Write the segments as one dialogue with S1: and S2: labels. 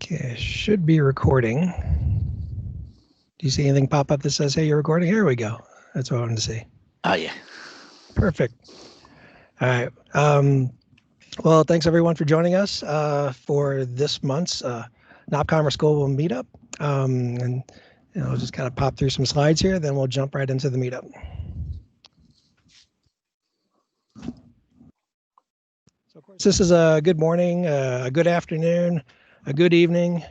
S1: Okay, should be recording. Do you see anything pop up that says, hey, you're recording? Here we go. That's what I wanted to see.
S2: Oh, yeah.
S1: Perfect. All right. Well, thanks everyone for joining us for this month's nopCommerce Global Meetup. And I'll just kind of pop through some slides here, then we'll jump right into the meetup. So, of course, this is a good morning, a good afternoon, a good evening,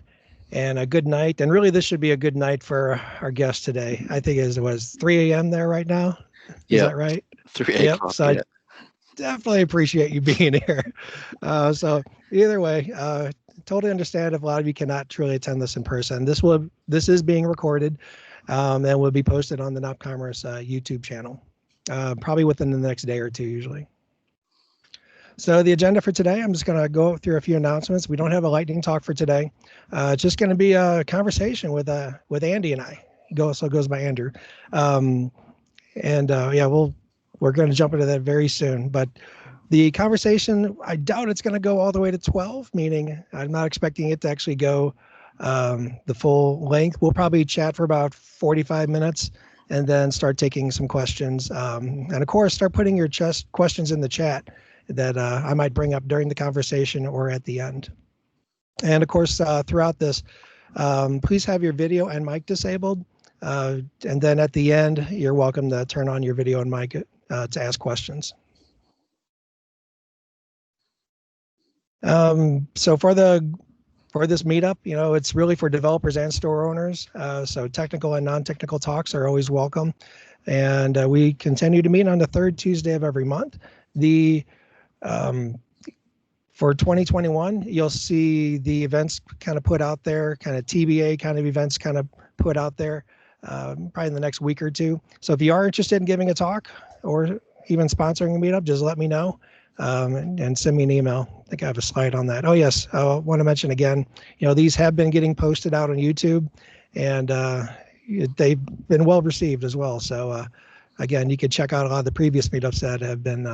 S1: and a good night. And really, this should be a good night for our guest today. I think it was 3 a.m. there right now. Is that right?
S2: 3 o'clock.
S1: So I definitely appreciate you being here. So either way, totally understand if a lot of you cannot truly attend this in person. This is being recorded and will be posted on the nopCommerce YouTube channel, probably within the next day or two usually. So the agenda for today, I'm just going to go through a few announcements. We don't have a lightning talk for today. It's just going to be a conversation with Andy and I. He also goes by Andrew. We're going to jump into that very soon. But the conversation, I doubt it's going to go all the way to 12, meaning I'm not expecting it to actually go the full length. We'll probably chat for about 45 minutes and then start taking some questions. And of course, start putting your questions in the chat that I might bring up during the conversation or at the end. And of course, throughout this, please have your video and mic disabled. And then at the end, you're welcome to turn on your video and mic to ask questions. So for this meetup, it's really for developers and store owners. So technical and non-technical talks are always welcome. And we continue to meet on the third Tuesday of every month. For 2021, you'll see the events kind of put out there, kind of TBA kind of events kind of put out there, probably in the next week or two. So if you are interested in giving a talk or even sponsoring a meetup, just let me know and send me an email. I think I have a slide on that. Oh yes, I want to mention again, these have been getting posted out on YouTube, and they've been well received as well. So again, you can check out a lot of the previous meetups that have been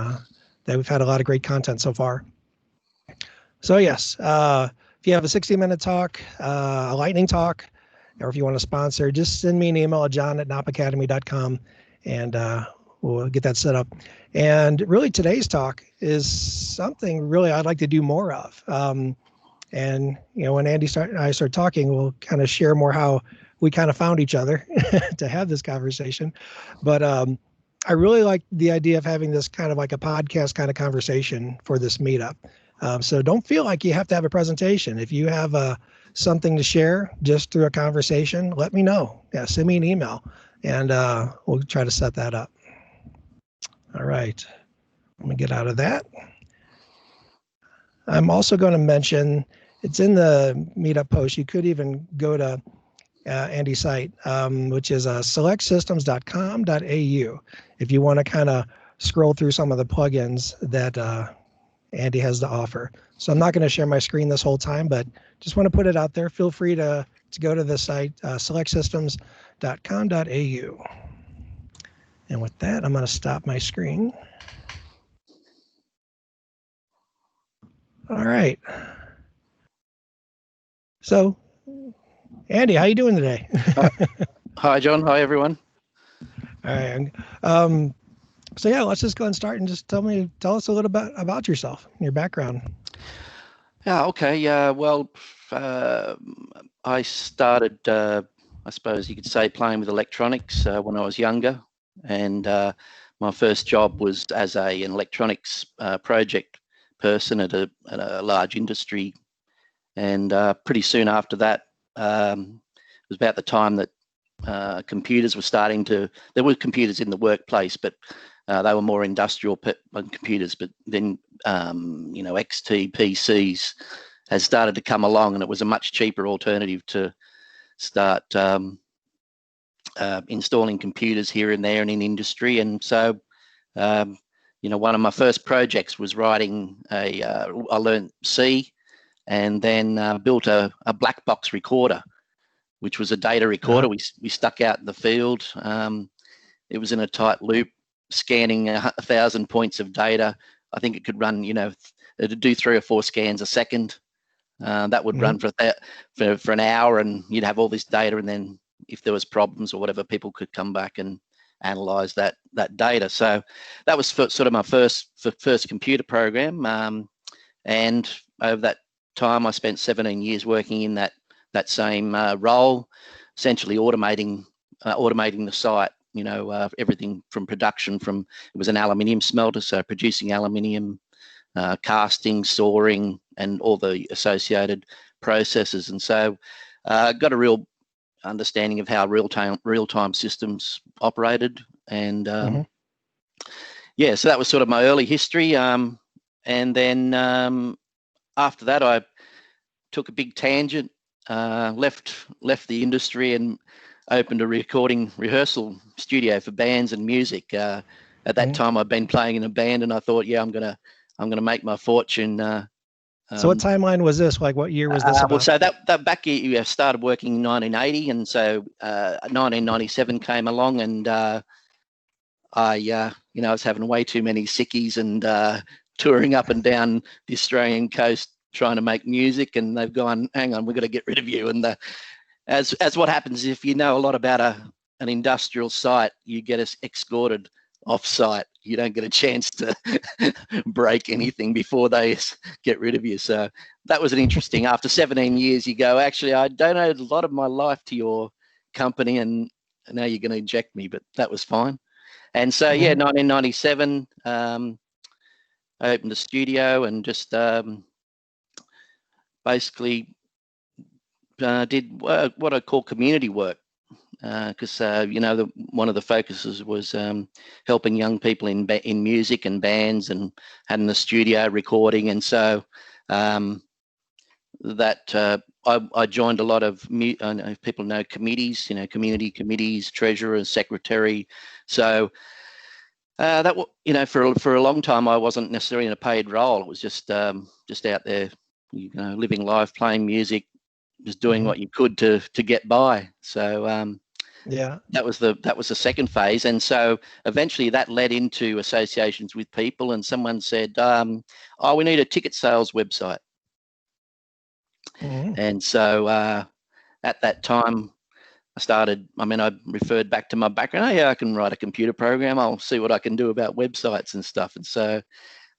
S1: that we've had a lot of great content so far. So yes, if you have a 60-minute talk, a lightning talk, or if you want to sponsor, just send me an email at john@nopacademy.com and we'll get that set up. And really today's talk is something really I'd like to do more of. And when Andy and I start talking, we'll kind of share more how we kind of found each other to have this conversation. But I really like the idea of having this kind of like a podcast kind of conversation for this meetup. So don't feel like you have to have a presentation. If you have something to share just through a conversation, let me know. Yeah, send me an email and we'll try to set that up. All right, let me get out of that. I'm also going to mention, it's in the meetup post. You could even go to Andy's site, which is selectsystems.com.au. If you want to kind of scroll through some of the plugins that Andy has to offer. So I'm not going to share my screen this whole time, but just want to put it out there. Feel free to go to the site, selectsystems.com.au. And with that, I'm going to stop my screen. All right. So, Andy, how you doing today?
S2: Hi, John. Hi, everyone.
S1: All right. So yeah, let's just go and start and just tell us a little bit about yourself, your background.
S2: Yeah. Okay. Well, I started, I suppose you could say, playing with electronics when I was younger, and my first job was as an electronics project person at a large industry, and pretty soon after that, it was about the time that computers were starting to. There were computers in the workplace, but they were more industrial computers. But then, XT PCs has started to come along, and it was a much cheaper alternative to start installing computers here and there and in industry. And so, one of my first projects was writing I learned C, and then built a black box recorder, which was a data recorder. We stuck out in the field. It was in a tight loop, scanning 1,000 points of data. I think it could run, it'd do 3 or 4 scans a second. That would run for an hour, and you'd have all this data, and then if there was problems or whatever, people could come back and analyze that data. So that was sort of my first computer program, and over that time I spent 17 years working in that same role, essentially automating the site. Everything from production, it was an aluminium smelter, so producing aluminium, casting, sawing, and all the associated processes. And so got a real understanding of how real-time systems operated. And yeah, so that was sort of my early history. And then after that, I took a big tangent, left the industry and opened a rehearsal studio for bands and music. At that time, I'd been playing in a band, and I thought, yeah, I'm gonna make my fortune.
S1: So what timeline was this? Like, what year was this about?
S2: Well, so that back year, you started working in 1980, and so 1997 came along, and I was having way too many sickies and touring up and down the Australian coast trying to make music, and they've gone, hang on, we've got to get rid of you. And as what happens if you know a lot about an industrial site, you get us escorted off site. You don't get a chance to break anything before they get rid of you. So that was an interesting, after 17 years, you go, actually, I donated a lot of my life to your company, and now you're going to eject me, but that was fine. And so, yeah, 1997, I opened a studio and just basically did what I call community work. Because one of the focuses was helping young people in music and bands, and having the studio recording. And so I joined a lot of I know if people know committees, community committees, treasurer, secretary. So that for a long time I wasn't necessarily in a paid role. It was just out there, living life, playing music, just doing what you could to get by. So yeah, that was the second phase. And so eventually that led into associations with people, and someone said, we need a ticket sales website. And so at that time I referred back to my background. Oh, yeah, I can write a computer program. I'll see what I can do about websites and stuff. And so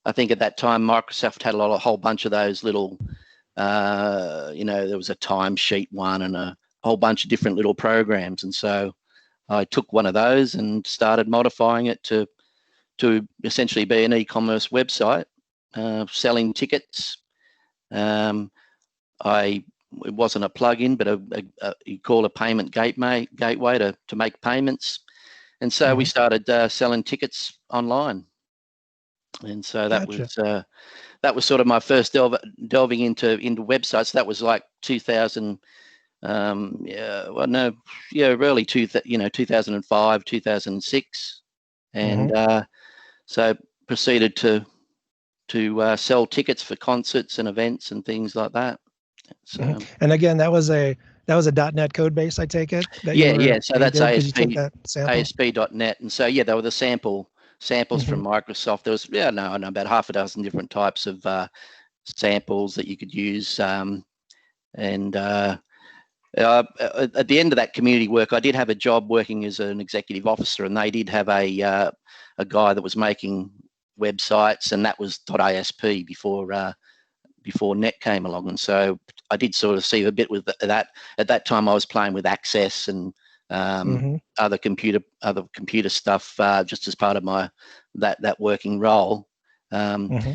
S2: I think at that time Microsoft had a whole bunch of those little there was a timesheet one and a whole bunch of different little programs. And so I took one of those and started modifying it to essentially be an e-commerce website, selling tickets. It wasn't a plugin, but you call a payment gateway to make payments. And so we started selling tickets online. And so that was sort of my first delving into websites. That was like 2000. Early 2005, 2006, and so proceeded to sell tickets for concerts and events and things like that. So,
S1: and again, that was a .NET code base, I take it.
S2: So that's ASP.NET, and so they were the samples from Microsoft. There was about half a dozen different types of samples that you could use, at the end of that community work, I did have a job working as an executive officer, and they did have a guy that was making websites, and that was .ASP before .NET came along. And so I did sort of see a bit with that. At that time, I was playing with Access and other computer stuff, just as part of my that working role. But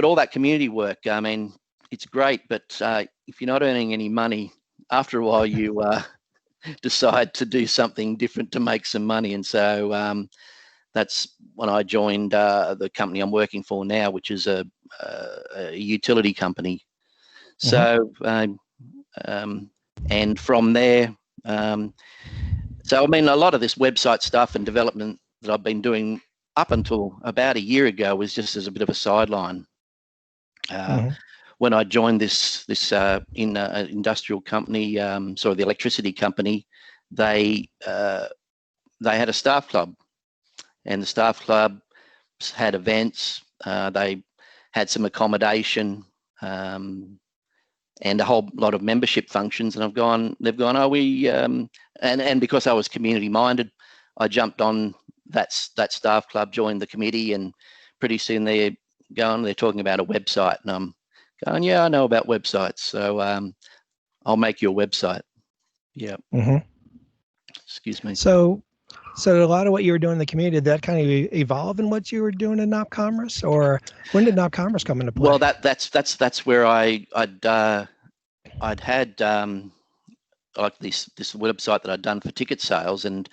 S2: all that community work, it's great, but if you're not earning any money, after a while you decide to do something different to make some money. And so that's when I joined the company I'm working for now, which is a utility company. So and from there, a lot of this website stuff and development that I've been doing up until about a year ago was just as a bit of a sideline. When I joined this industrial company, the electricity company, they had a staff club, and the staff club had events. They had some accommodation, and a whole lot of membership functions. And they've gone, oh, and because I was community minded, I jumped on that staff club, joined the committee, and pretty soon they're talking about a website, and I'm going, yeah, I know about websites, so I'll make your website. Yeah. Excuse me.
S1: So a lot of what you were doing in the community, did that kind of evolve in what you were doing in nopCommerce, or when did nopCommerce come into play?
S2: Well, that's where I'd had like this website that I'd done for ticket sales, and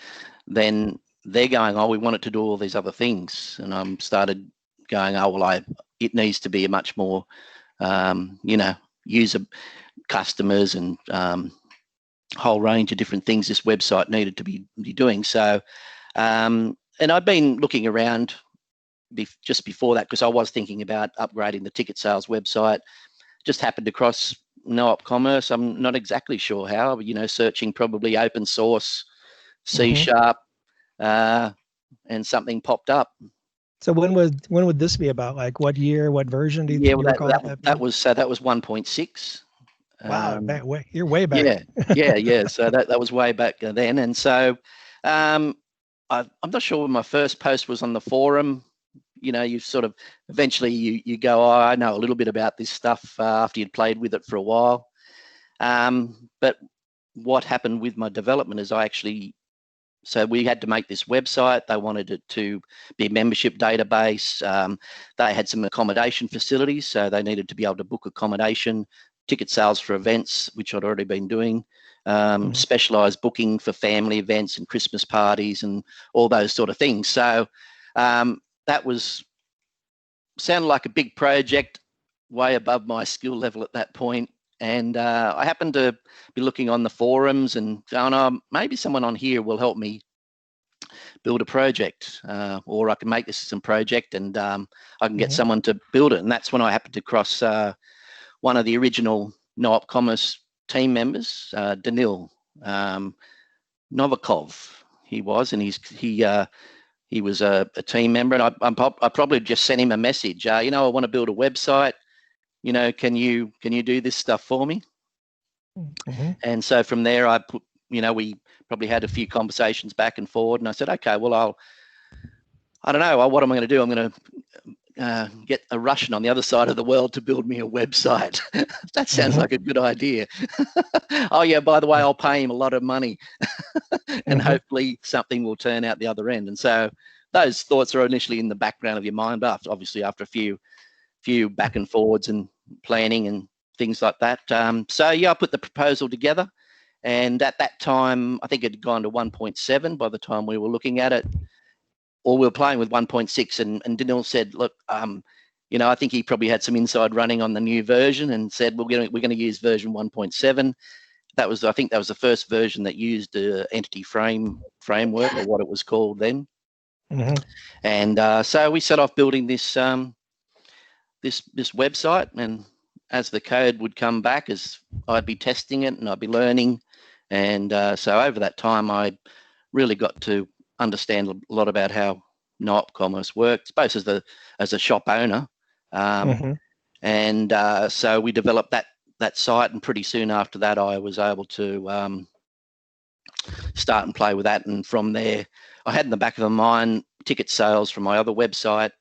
S2: then they're going, oh, we want it to do all these other things, and I started going, oh, well, it needs to be a much more user customers and whole range of different things this website needed to be doing. So, and I'd been looking around just before that, because I was thinking about upgrading the ticket sales website. Just happened across nopCommerce. I'm not exactly sure how, searching probably open source, C#, and something popped up.
S1: So when would this be about? Like what year, what version do you recall?
S2: That was 1.6.
S1: Wow, you're way back.
S2: Yeah. So that was way back then, and so I'm not sure when my first post was on the forum. You sort of eventually you go, oh, I know a little bit about this stuff after you'd played with it for a while. But what happened with my development is so we had to make this website. They wanted it to be a membership database. They had some accommodation facilities, so they needed to be able to book accommodation, ticket sales for events, which I'd already been doing, specialised booking for family events and Christmas parties and all those sort of things. So that sounded like a big project, way above my skill level at that point. And I happened to be looking on the forums and going, oh, maybe someone on here will help me build a project, or I can make this some project and I can get someone to build it. And that's when I happened to cross one of the original nopCommerce team members, Danil Novikov. He was, and he was a team member, and I probably just sent him a message. I want to build a website. Can you do this stuff for me? And so from there, we probably had a few conversations back and forward, and I said, okay, well, I don't know, what am I going to do? I'm going to get a Russian on the other side of the world to build me a website. That sounds like a good idea. Oh yeah, by the way, I'll pay him a lot of money, and hopefully something will turn out the other end. And so those thoughts are initially in the background of your mind, but obviously after a few back and forwards and planning and things like that. So yeah, I put the proposal together, and at that time, I think it had gone to 1.7 by the time we were looking at it, or we were playing with 1.6. And Danil said, look, I think he probably had some inside running on the new version, and said, we're going to use version 1.7. I think that was the first version that used the entity framework, or what it was called then. And so we set off building this this website, and as the code would come back, as I'd be testing it and I'd be learning, and so over that time I really got to understand a lot about how nopCommerce works, both as a shop owner, and so we developed that site, and pretty soon after that I was able to start and play with that. And from there, I had in the back of my mind ticket sales from my other website,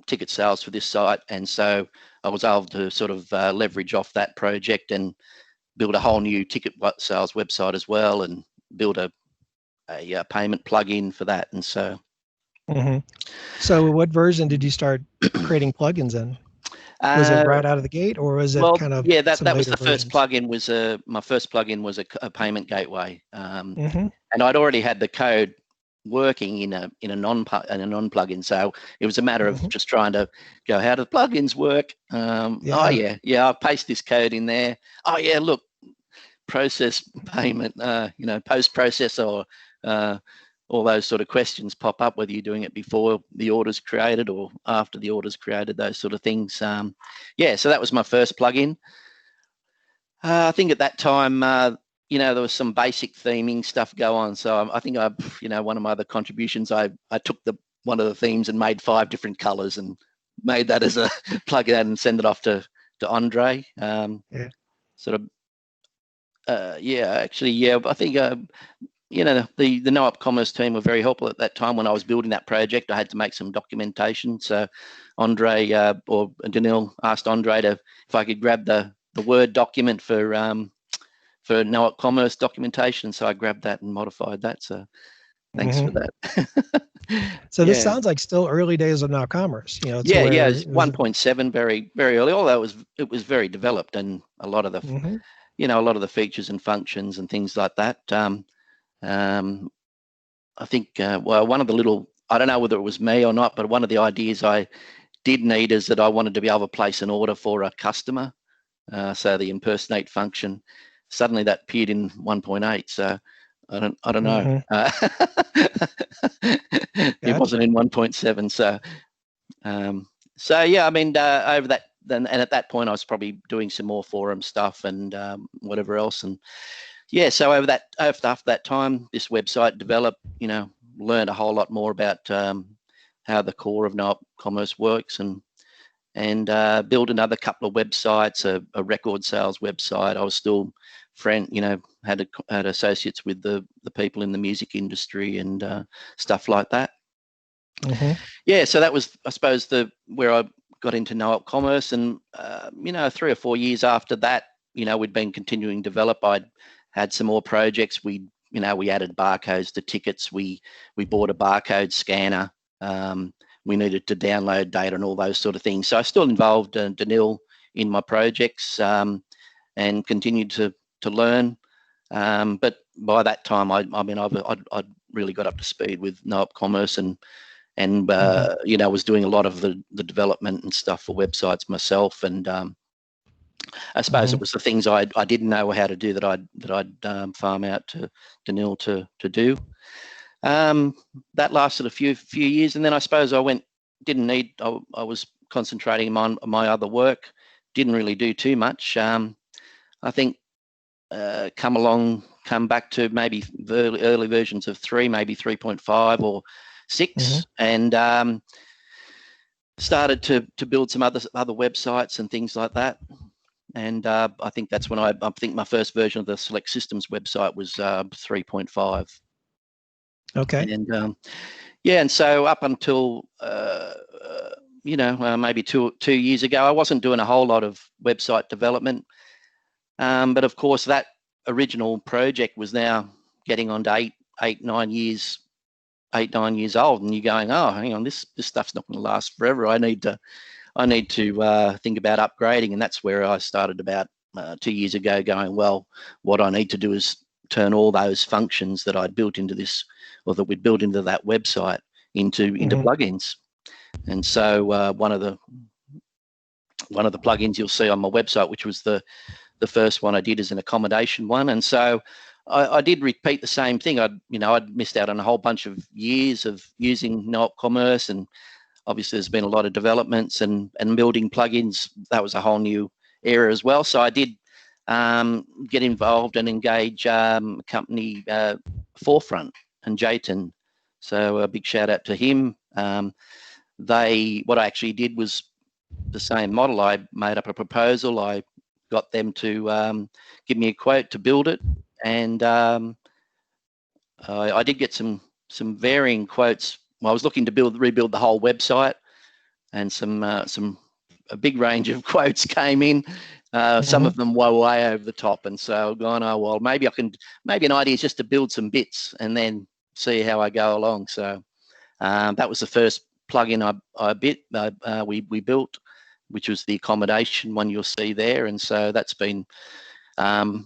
S2: ticket sales for this site, and so I was able to sort of leverage off that project and build a whole new ticket sales website as well, and build a payment plugin for that. And so
S1: So what version did you start creating plugins in? Was it right out of the gate, or was it kind of?
S2: Yeah, that was the first plugin. My first plugin was a payment gateway, and I'd already had the code working in a non-plugin, so it was a matter of just trying to go, how do the plugins work? Oh yeah, I'll paste this code in there. Oh yeah, look, process payment, post process, or all those sort of questions pop up, whether you're doing it before the order's created or after the order's created, those sort of things. So that was my first plugin. I think at that time, there was some basic theming stuff go on. So I think one of my other contributions, I took one of the themes and made 5 different colors and made that as a plug in and send it off to Andre.
S1: Yeah.
S2: Sort of, yeah. I think you know, the nopCommerce team were very helpful at that time when I was building that project. I had to make some documentation. So Andre or Danil asked Andre if I could grab the Word document for nopCommerce documentation. So I grabbed that and modified that. So thanks for that.
S1: So this sounds like still early days of nopCommerce, you know.
S2: It's 1.7, very, very early, although it was very developed, and a lot of the you know, a lot of the features and functions and things like that. I think, well, one of the little, I don't know whether it was me or not, but one of the ideas I did need is that I wanted to be able to place an order for a customer. So the impersonate function, suddenly that appeared in 1.8. So I don't know. It wasn't in 1.7. So yeah, I mean, over that, then, and at that point I was probably doing some more forum stuff and whatever else. And yeah, so after that time, this website developed, you know, learned a whole lot more about how the core of nopCommerce works, and built another couple of websites, a record sales website. I was still had associates with the people in the music industry and stuff like that. Yeah, so that was, I suppose, where I got into nopCommerce, and you know, 3 or 4 years after that, you know, we'd been continuing to develop. I'd had some more projects. We added barcodes to tickets. We bought a barcode scanner. We needed to download data and all those sort of things. So I still involved Danil in my projects and continued to learn. But by that time, I'd really got up to speed with nopCommerce and you know, was doing a lot of the development and stuff for websites myself. And I suppose it was the things I didn't know how to do that I'd farm out to Danil to do. That lasted a few years, and then I suppose I was concentrating on my other work. Didn't really do too much. I think come back to maybe the early versions of 3, maybe 3.5 or 6, and started to build some other websites and things like that. And I think that's when I think my first version of the Select Systems website was 3.5.
S1: Okay.
S2: And yeah, and so up until you know, maybe two years ago, I wasn't doing a whole lot of website development. But of course, that original project was now getting on to 9 years old, and you're going, oh, hang on, this stuff's not going to last forever. I need to think about upgrading, and that's where I started about 2 years ago, going, well, what I need to do is turn all those functions that I'd built into this, or that we'd built into that website, into plugins. And so one of the plugins you'll see on my website, which was the first one I did, is an accommodation one. And so I did repeat the same thing. I'd missed out on a whole bunch of years of using nopCommerce, and obviously there's been a lot of developments and building plugins. That was a whole new area as well. So I did get involved and engage company Forefront and Jayton. So a big shout out to him. What I actually did was the same model. I made up a proposal. I got them to give me a quote to build it, and I did get some varying quotes. Well, I was looking to rebuild the whole website, and a big range of quotes came in. Some of them were way over the top, and so I've gone, oh well, maybe an idea is just to build some bits and then see how I go along. So that was the first plugin we built, which was the accommodation one you'll see there. And so that's been a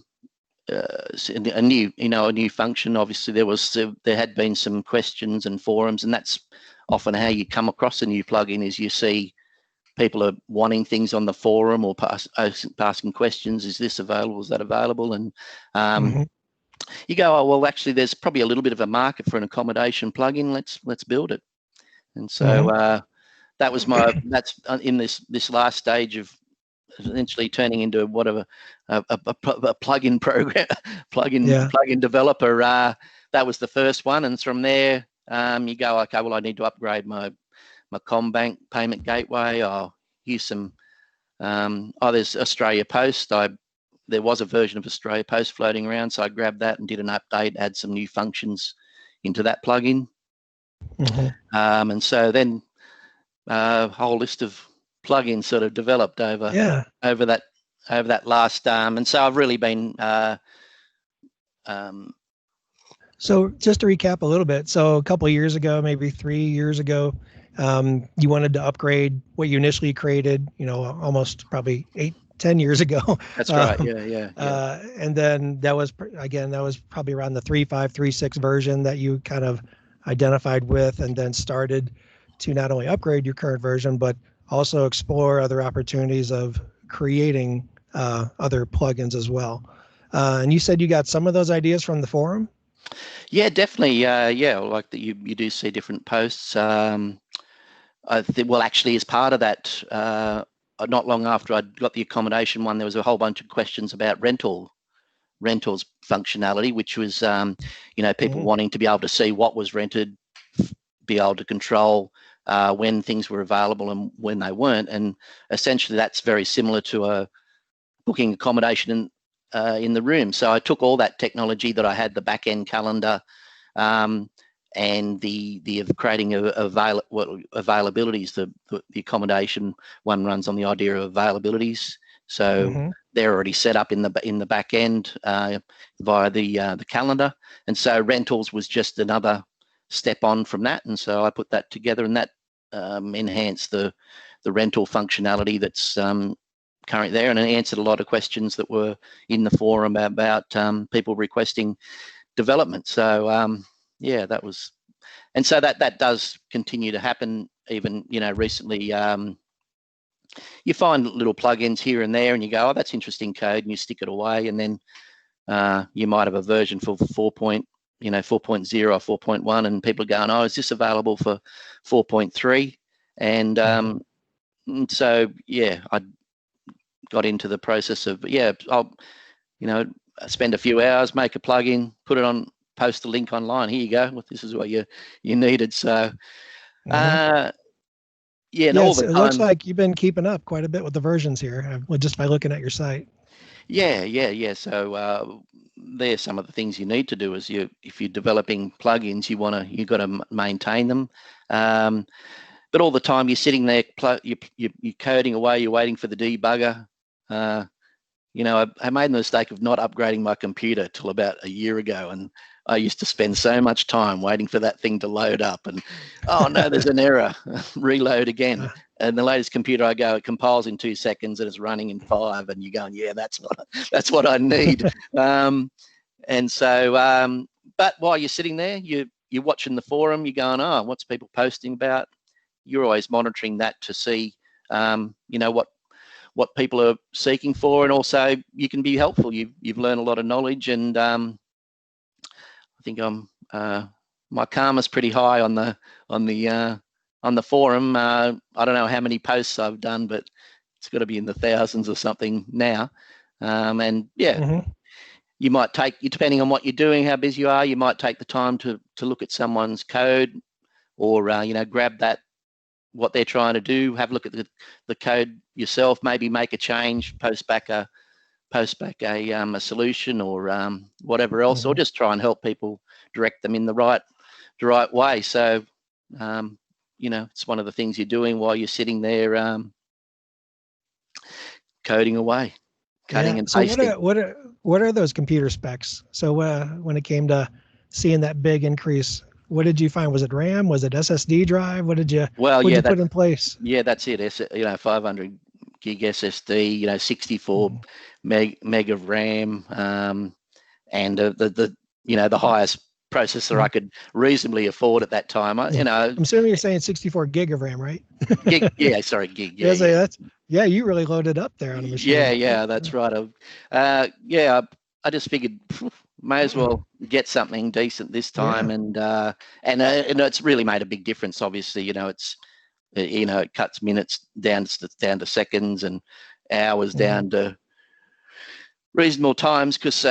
S2: new function. Obviously there had been some questions and forums, and that's often how you come across a new plugin, is you see people are wanting things on the forum or asking questions. Is this available? Is that available? And you go, oh well, actually there's probably a little bit of a market for an accommodation plugin. Let's build it. And so that's in this last stage of essentially turning into whatever a plugin program, plugin developer. That was the first one, and from there you go, okay, well, I need to upgrade my my CommBank payment gateway. I'll use some. There's Australia Post. There was a version of Australia Post floating around, so I grabbed that and did an update, add some new functions into that plugin. And so then a whole list of plugins sort of developed over that last. And so I've really been.
S1: So just to recap a little bit, so a couple of years ago, maybe 3 years ago, you wanted to upgrade what you initially created, almost probably 8-10 years ago.
S2: That's right. Yeah.
S1: And then that was probably around the 3.5, 3.6 version that you kind of identified with, and then started to not only upgrade your current version, but also explore other opportunities of creating other plugins as well. And you said you got some of those ideas from the forum?
S2: Yeah, definitely. Like that you do see different posts. Actually, as part of that, not long after I got the accommodation one, there was a whole bunch of questions about rentals functionality, which was, people wanting to be able to see what was rented, be able to control when things were available and when they weren't. And essentially, that's very similar to booking accommodation in the room. So I took all that technology that I had, the back-end calendar, and the creating availabilities. The accommodation one runs on the idea of availabilities. So they're already set up in the back end via the calendar, and so rentals was just another step on from that. And so I put that together, and that enhanced the rental functionality that's currently there, and it answered a lot of questions that were in the forum about people requesting development. So that was, and so that does continue to happen. Even recently, you find little plugins here and there, and you go, oh, that's interesting code, and you stick it away, and then you might have a version for 4.0 or 4.1, and people are going, oh, is this available for 4.3? And so I got into the process of I'll spend a few hours, make a plugin, put it on, post a link online. Here you go. Well, this is what you needed. So all the time. It
S1: looks like you've been keeping up quite a bit with the versions here, just by looking at your site.
S2: Yeah. So there's some of the things you need to do. If you're developing plugins, you've got to maintain them. But all the time you're sitting there, you're coding away, you're waiting for the debugger. I made the mistake of not upgrading my computer till about a year ago, and I used to spend so much time waiting for that thing to load up, and oh no, there's an error, reload again. And the latest computer I go, it compiles in 2 seconds and it's running in 5, and you're going, yeah, that's what I need. And so, but while you're sitting there, you're watching the forum, you're going, oh, what's people posting about? You're always monitoring that to see, what people are seeking for, and also you can be helpful. You've learned a lot of knowledge, and I think my karma's pretty high on the forum. I don't know how many posts I've done, but it's got to be in the thousands or something now. You might take, depending on what you're doing, how busy you are, you might take the time to look at someone's code, or grab what they're trying to do, have a look at the code yourself, maybe make a change, post back a solution, or whatever else, or just try and help people, direct them in the right way. So it's one of the things you're doing while you're sitting there coding away, cutting and pasting.
S1: So what are those computer specs? So when it came to seeing that big increase, what did you find? Was it RAM? Was it SSD drive? What did you put in place?
S2: Yeah, that's it. 500 gig SSD, 64 meg of RAM, and the highest processor I could reasonably afford at that time. I'm
S1: assuming you're saying 64 gig of RAM, right?
S2: Gig.
S1: Yeah, you really loaded up there on the machine.
S2: Yeah, that's right. I just figured, may as well get something decent this time, and it's really made a big difference. Obviously, it cuts minutes down to seconds, and hours down to reasonable times, because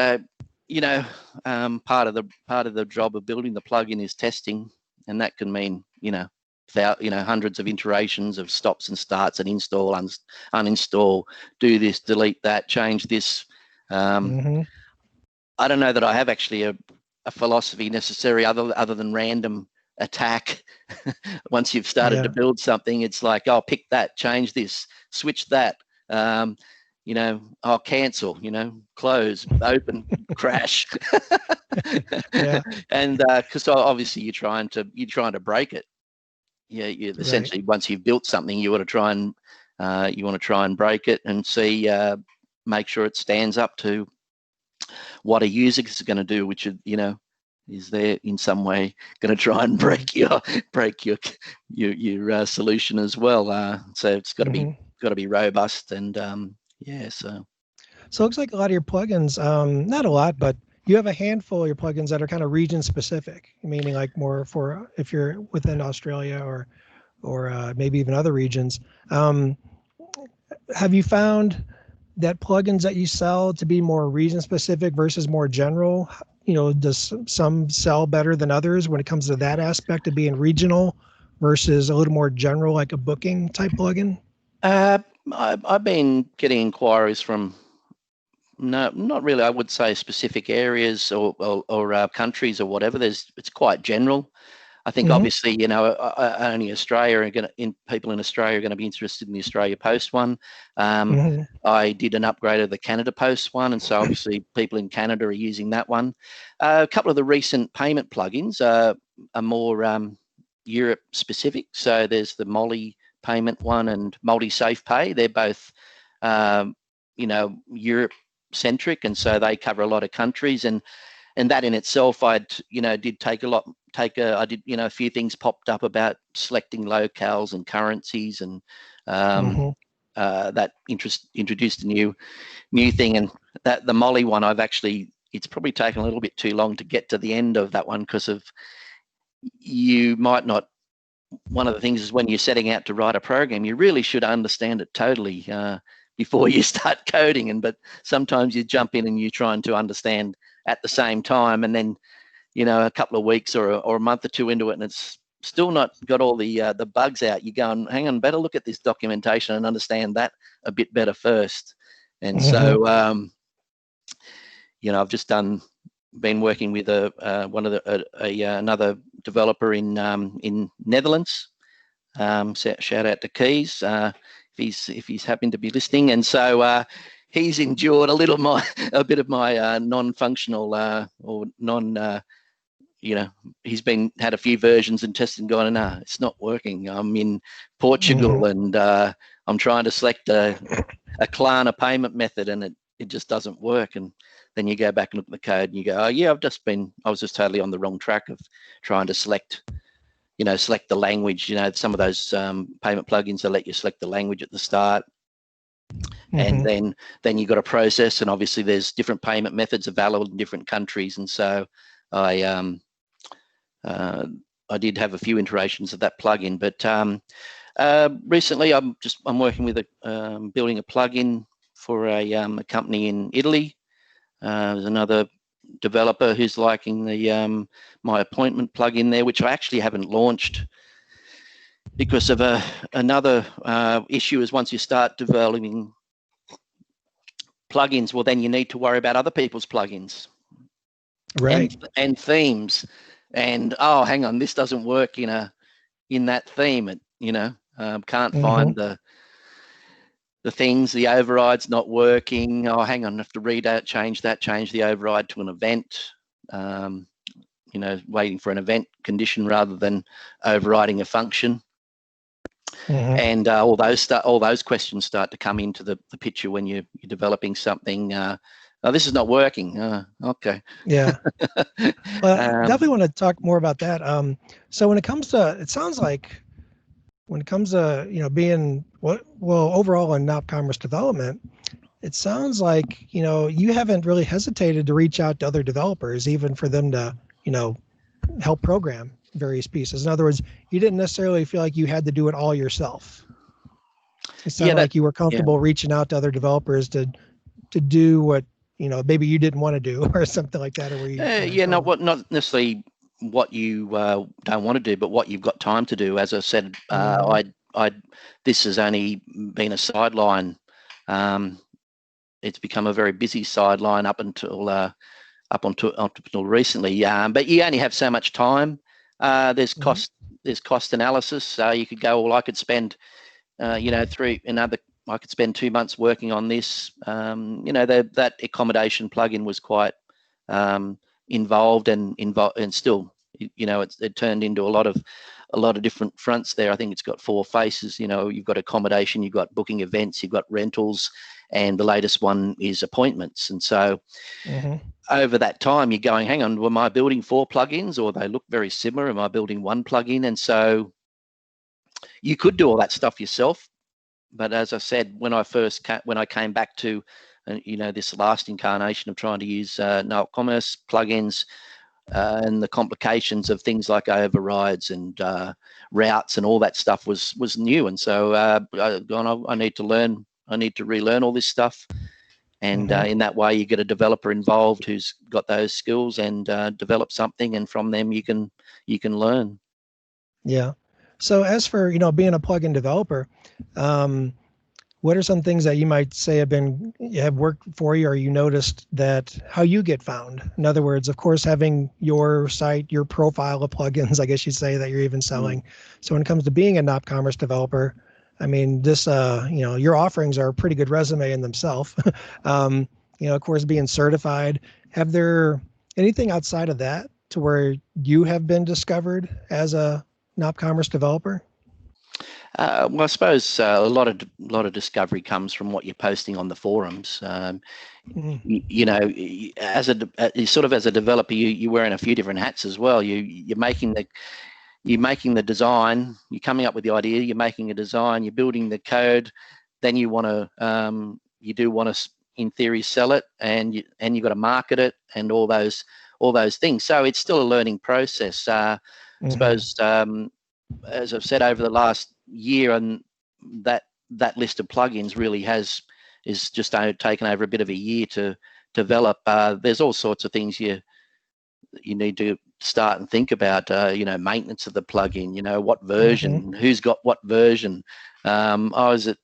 S2: part of the job of building the plugin is testing, and that can mean hundreds of iterations of stops and starts and install, uninstall, do this, delete that, change this. I don't know that I have actually a philosophy necessary other than random attack. Once you've started to build something, it's like, oh, pick that, change this, switch that, cancel, close, open, crash. And because obviously you're trying to break it. Yeah, you essentially, once you've built something, you want to try and break it and see, make sure it stands up to what a user is going to do, which is there in some way going to try and break your solution as well. So it's got to be robust and So
S1: it looks like a lot of your plugins, not a lot, but you have a handful of your plugins that are kind of region specific, meaning like more for if you're within Australia or maybe even other regions. Have you found that plugins that you sell to be more region specific versus more general? Does some sell better than others when it comes to that aspect of being regional versus a little more general, like a booking type plugin?
S2: I've been getting inquiries from, no, not really, I would say specific areas or countries or whatever. It's quite general. I think obviously, only people in Australia are going to be interested in the Australia Post one. I did an upgrade of the Canada Post one, and so obviously people in Canada are using that one. A couple of the recent payment plugins are more Europe specific. So there's the Molly payment one and Multi-Safe Pay. They're both, Europe centric, and so they cover a lot of countries. And that in itself, I did a few things popped up about selecting locales and currencies, and that introduced a new thing. And that the Molly one, it's probably taken a little bit too long to get to the end of that one because of you might not. One of the things is when you're setting out to write a program, you really should understand it totally before you start coding. But sometimes you jump in and you're trying to understand at the same time, and then a couple of weeks or a month or two into it, and it's still not got all the bugs out. You're going, hang on, better look at this documentation and understand that a bit better first. And so, I've just been working with another developer in Netherlands. Shout out to Keys if he's happened to be listening. And so he's endured a bit of my non-functional or non. He's had a few versions and tested and gone, no, it's not working. I'm in Portugal and I'm trying to select a Klarna payment method and it just doesn't work. And then you go back and look at the code and you go, oh yeah, I was just totally on the wrong track of trying to select the language. Some of those payment plugins, they let you select the language at the start. And then you got a process, and obviously there's different payment methods available in different countries. And so I did have a few iterations of that plugin, but recently I'm working with building a plugin for a company in Italy. There's another developer who's liking the my appointment plugin there, which I actually haven't launched because of another issue. Is once you start developing plugins, well, then you need to worry about other people's plugins,
S1: right?
S2: And themes. And oh, hang on, this doesn't work in that theme. Can't find the things, the override's not working. Oh, hang on, I have to change the override to an event. Waiting for an event condition rather than overriding a function. And all those questions start to come into the picture when you're developing something. Oh, this is not working. Okay.
S1: Yeah. Well, definitely want to talk more about that. So when it comes to, it sounds like when it comes to, being overall in nopCommerce development, it sounds like, you haven't really hesitated to reach out to other developers, even for them to, help program various pieces. In other words, you didn't necessarily feel like you had to do it all yourself. It sounded like you were comfortable reaching out to other developers to do what, maybe you didn't want to do or something like that. Or where you,
S2: not necessarily what you don't want to do, but what you've got time to do. As I said, this has only been a sideline. It's become a very busy sideline up until recently. But you only have so much time. There's cost analysis. You could go, well, I could spend, I could spend 2 months working on this. That accommodation plugin was quite involved and still, it turned into a lot of different fronts there. I think it's got 4 faces. You've got accommodation, you've got booking events, you've got rentals, and the latest one is appointments. And so over that time, you're going, hang on, am I building 4 plugins, or they look very similar? Am I building 1 plugin? And so you could do all that stuff yourself. But as I said, when I came back to, this last incarnation of trying to use nopCommerce plugins and the complications of things like overrides and routes and all that stuff was new. And so I need to learn. I need to relearn all this stuff. And in that way, you get a developer involved who's got those skills and develop something, and from them you can learn.
S1: Yeah. So as for being a plugin developer, what are some things that you might say have worked for you, or you noticed that how you get found? In other words, of course, having your site, your profile of plugins, I guess you'd say, that you're even selling. So when it comes to being a nopCommerce developer, I mean, this, your offerings are a pretty good resume in themselves. Of course, being certified. Have there anything outside of that to where you have been discovered as a nopCommerce developer?
S2: Well, I suppose a lot of discovery comes from what you're posting on the forums. As a developer, you're wearing a few different hats as well. You're making the design, you're coming up with the idea, you're making a design, you're building the code, then you want to in theory sell it, and you've got to market it and all those things. So it's still a learning process. I suppose, as I've said, over the last year, and that list of plugins really is just taken over a bit of a year to develop. There's all sorts of things you need to start and think about, maintenance of the plugin, what version, who's got what version. Is it,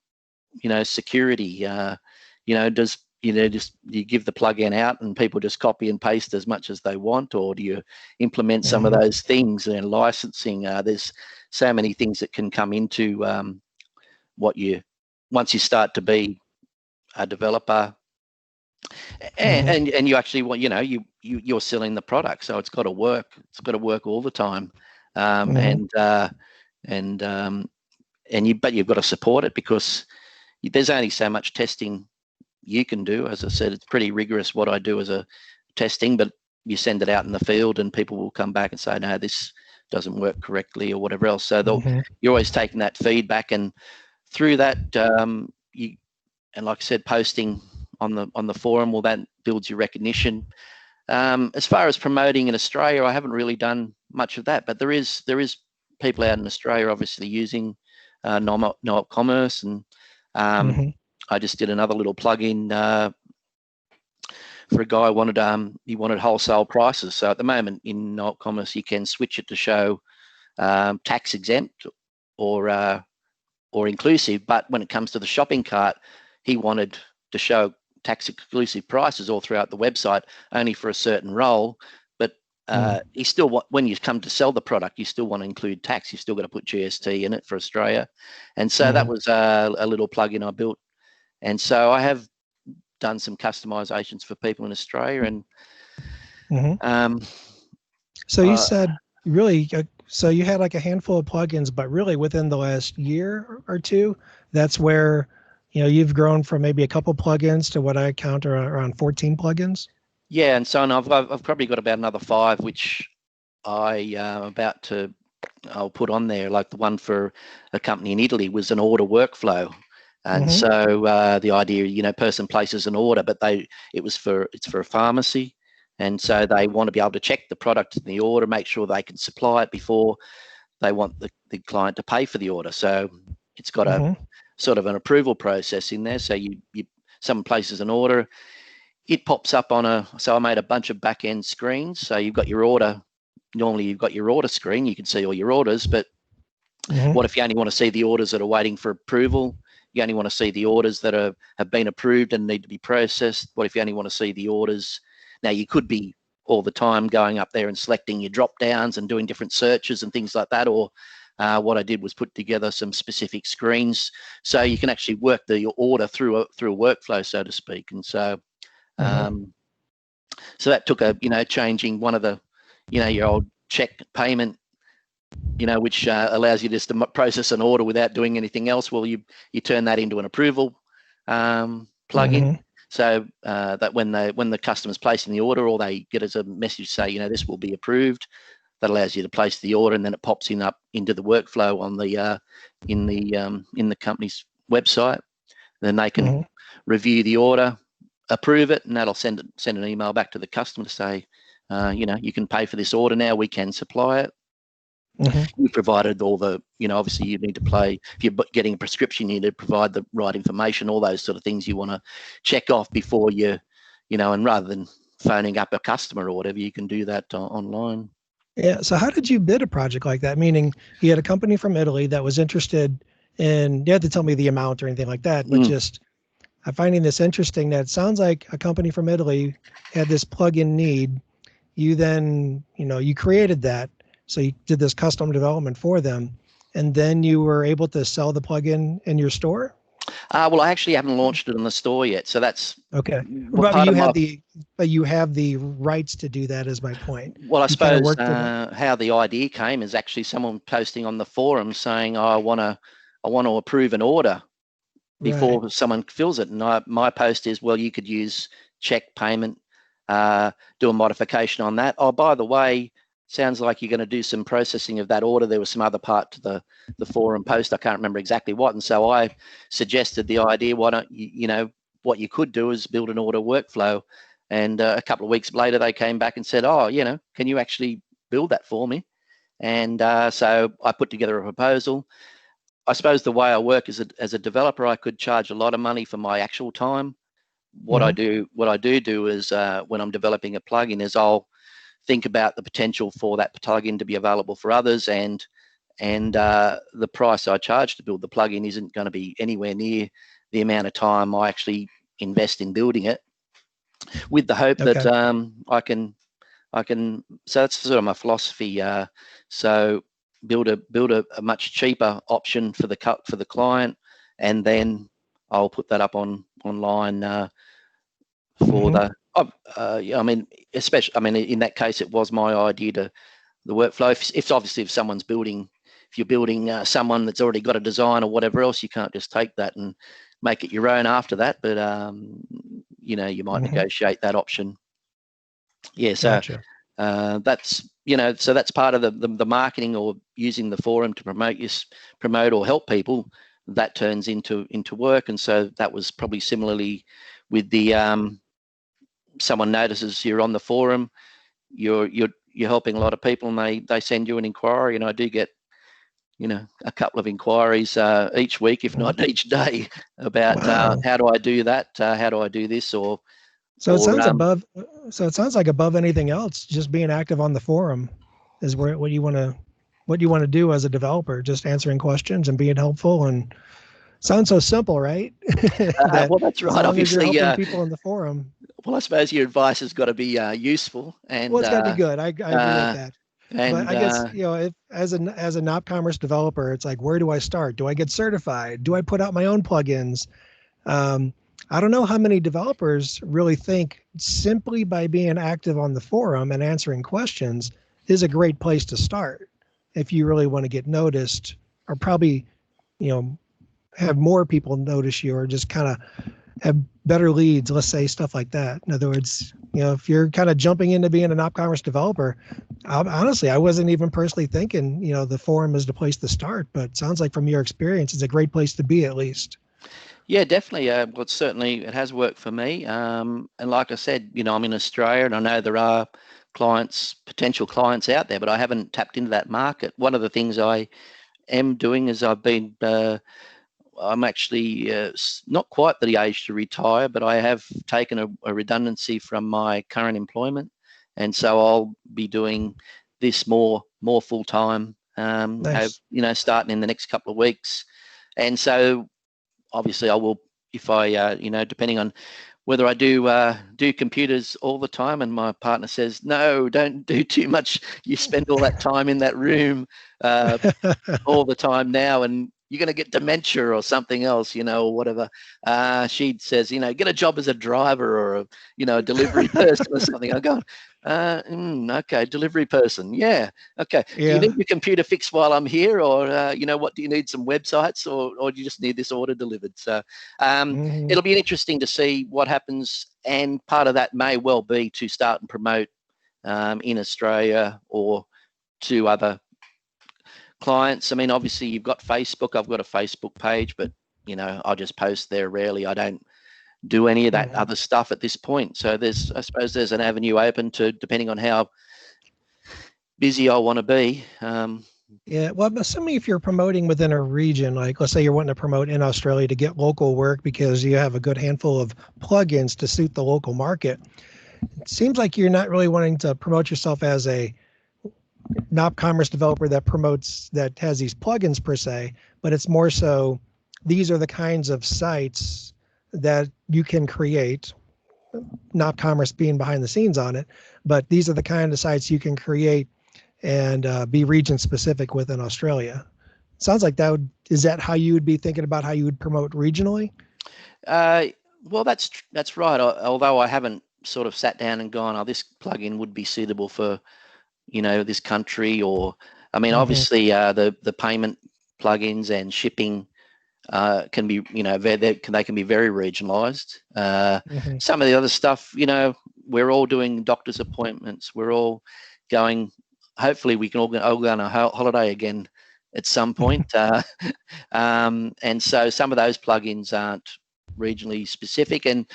S2: security, does, just you give the plugin out and people just copy and paste as much as they want, or do you implement some of those things and licensing? There's so many things that can come into once you start to be a developer. And you actually want, you're selling the product, so it's got to work. It's got to work all the time, but you've got to support it, because there's only so much testing you can do. As I said, it's pretty rigorous what I do as a testing, but you send it out in the field and people will come back and say, no, this doesn't work correctly or whatever else. So you're always taking that feedback, and through that, and like I said, posting on the forum, well, that builds your recognition. As far as promoting in Australia, I haven't really done much of that, but there is people out in Australia obviously using nopCommerce, and I just did another little plugin for a guy who he wanted wholesale prices. So at the moment in nopCommerce, you can switch it to show tax exempt or inclusive, but when it comes to the shopping cart, he wanted to show tax exclusive prices all throughout the website, only for a certain role. But he still when you come to sell the product, you still want to include tax. You still got to put GST in it for Australia, and so that was a little plugin I built. And so I have done some customizations for people in Australia, and
S1: so you said really. So you had like a handful of plugins, but really within the last year or two, that's where you've grown from maybe a couple plugins to what I count around 14 plugins.
S2: Yeah, and so I've probably got about another 5, which I'll put on there. Like the one for a company in Italy was an order workflow. And so the idea, person places an order, but it's for a pharmacy. And so they want to be able to check the product in the order, make sure they can supply it before they want the client to pay for the order. So it's got a sort of an approval process in there. So someone places an order, it pops up so I made a bunch of back end screens. So you've got your order normally you've got your order screen, you can see all your orders, but
S1: Mhm.
S2: what if you only want to see the orders that are waiting for approval? You only want to see the orders that have been approved and need to be processed. What if you only want to see the orders? Now, you could be all the time going up there and selecting your drop downs and doing different searches and things like that. Or what I did was put together some specific screens so you can actually work the order through a workflow, so to speak. And so, so that took changing one of the, your old check payment, which allows you just to process an order without doing anything else. Well, you turn that into an approval plugin, so that when the customer's placing the order, or they get as a message say, this will be approved, that allows you to place the order, and then it pops up into the workflow on the in the company's website. Then they can review the order, approve it, and that'll send an email back to the customer to say, you can pay for this order now. We can supply it. We provided all the, obviously you need to play, if you're getting a prescription, you need to provide the right information, all those sort of things you want to check off before you, and rather than phoning up a customer or whatever, you can do that online.
S1: Yeah. So how did you bid a project like that? Meaning you had a company from Italy that was interested in, you had to tell me the amount or anything like that, but just I'm finding this interesting that it sounds like a company from Italy had this plugin need. You then, you created that. So you did this custom development for them, and then you were able to sell the plugin in your store?
S2: Well, I actually haven't launched it in the store yet, so that's
S1: okay. But you have the rights to do that, is my point.
S2: Well, I suppose how the idea came is actually someone posting on the forum saying, I want to approve an order before someone fills it, and my post is, well, you could use check payment, do a modification on that. Oh, by the way, sounds like you're going to do some processing of that order. There was some other part to the forum post. I can't remember exactly what. And so I suggested the idea, why don't you, what you could do is build an order workflow. And a couple of weeks later, they came back and said, oh, can you actually build that for me? And so I put together a proposal. I suppose the way I work as a developer, I could charge a lot of money for my actual time. What I do is when I'm developing a plugin is I'll think about the potential for that plugin to be available for others, and the price I charge to build the plugin isn't going to be anywhere near the amount of time I actually invest in building it, with the hope that I can. So that's sort of my philosophy. So build a much cheaper option for the client, and then I'll put that up online for the. In that case, it was my idea to the workflow. If obviously if someone's building, if you're building someone that's already got a design or whatever else, you can't just take that and make it your own after that. But you might negotiate that option. Yeah, so
S1: Gotcha.
S2: that's so that's part of the marketing, or using the forum to promote or help people. That turns into work, and so that was probably similarly with the someone notices you're on the forum, you're helping a lot of people, and they send you an inquiry, and I do get a couple of inquiries each week, if not each day, about how do I do that, how do I do this, or
S1: so it sounds like above anything else, just being active on the forum is what you want to do as a developer, just answering questions and being helpful. And sounds so simple, right?
S2: Well, that's right. Obviously,
S1: helping people in the forum.
S2: Well, I suppose your advice has got to be useful, and
S1: it's got to be good. I agree with that. But I guess if as a nopCommerce developer, it's like, where do I start? Do I get certified? Do I put out my own plugins? I don't know how many developers really think simply by being active on the forum and answering questions is a great place to start if you really want to get noticed, or probably, have more people notice you, or just kind of have better leads, let's say, stuff like that. In other words, if you're kind of jumping into being a nopCommerce developer, honestly, I wasn't even personally thinking, the forum is the place to start, but it sounds like from your experience, it's a great place to be, at least.
S2: Yeah, definitely. Well, it has worked for me. And like I said, I'm in Australia, and I know there are potential clients out there, but I haven't tapped into that market. One of the things I am doing is I'm actually not quite the age to retire, but I have taken a redundancy from my current employment. And so I'll be doing this more full time.
S1: Nice.
S2: Starting in the next couple of weeks, and so obviously I will, if I depending on whether I do computers all the time, and my partner says no, don't do too much. You spend all that time in that room all the time now, and you're going to get dementia or something else, or whatever. She says, get a job as a driver or a delivery person or something. I go, okay, delivery person. Yeah. Okay.
S1: Yeah.
S2: Do you need your computer fixed while I'm here, or what? Do you need some websites, or do you just need this order delivered? So it'll be interesting to see what happens, and part of that may well be to start and promote in Australia or to other clients. I mean, obviously you've got Facebook. I've got a Facebook page, but I just post there rarely. I don't do any of that other stuff at this point. So I suppose there's an avenue open to, depending on how busy I want to be.
S1: Yeah, well, I'm assuming if you're promoting within a region, like let's say you're wanting to promote in Australia to get local work because you have a good handful of plugins to suit the local market, it seems like you're not really wanting to promote yourself as a nopCommerce developer that has these plugins per se, but it's more so these are the kinds of sites that you can create, nopCommerce being behind the scenes on it, but these are the kind of sites you can create and be region specific within Australia. Sounds like is that how you would be thinking about how you would promote regionally?
S2: Well, that's right. Although I haven't sort of sat down and gone, this plugin would be suitable for this country, or obviously the payment plugins and shipping can be they can be very regionalized. Some of the other stuff, we're all doing doctor's appointments, we're all going, hopefully we can all go on a holiday again at some point. And so some of those plugins aren't regionally specific, and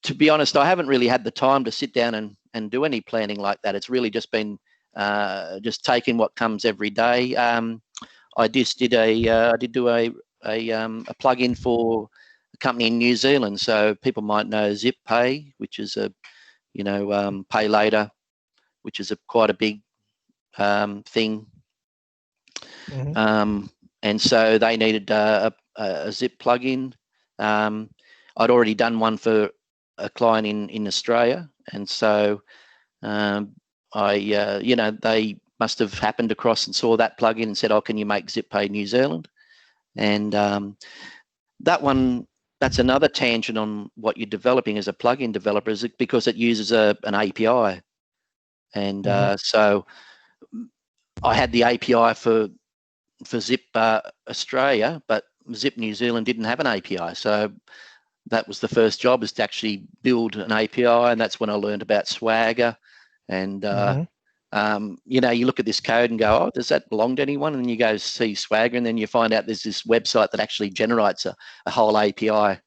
S2: to be honest, I haven't really had the time to sit down and do any planning like that. It's really just been just taking what comes every day. I did do a plugin for a company in New Zealand, so people might know Zip Pay, which is a pay later, which is quite a big thing. And so they needed a Zip plugin. I'd already done one for a client in Australia, and so they must have happened across and saw that plugin and said, "Oh, can you make Zip Pay New Zealand?" And that's another tangent on what you're developing as a plugin developer, is because it uses an API, and so I had the API for Zip Australia, but Zip New Zealand didn't have an API, so that was the first job, is to actually build an API, and that's when I learned about Swagger. And you look at this code and go, "Oh, does that belong to anyone?" And then you go see Swagger, and then you find out there's this website that actually generates a whole API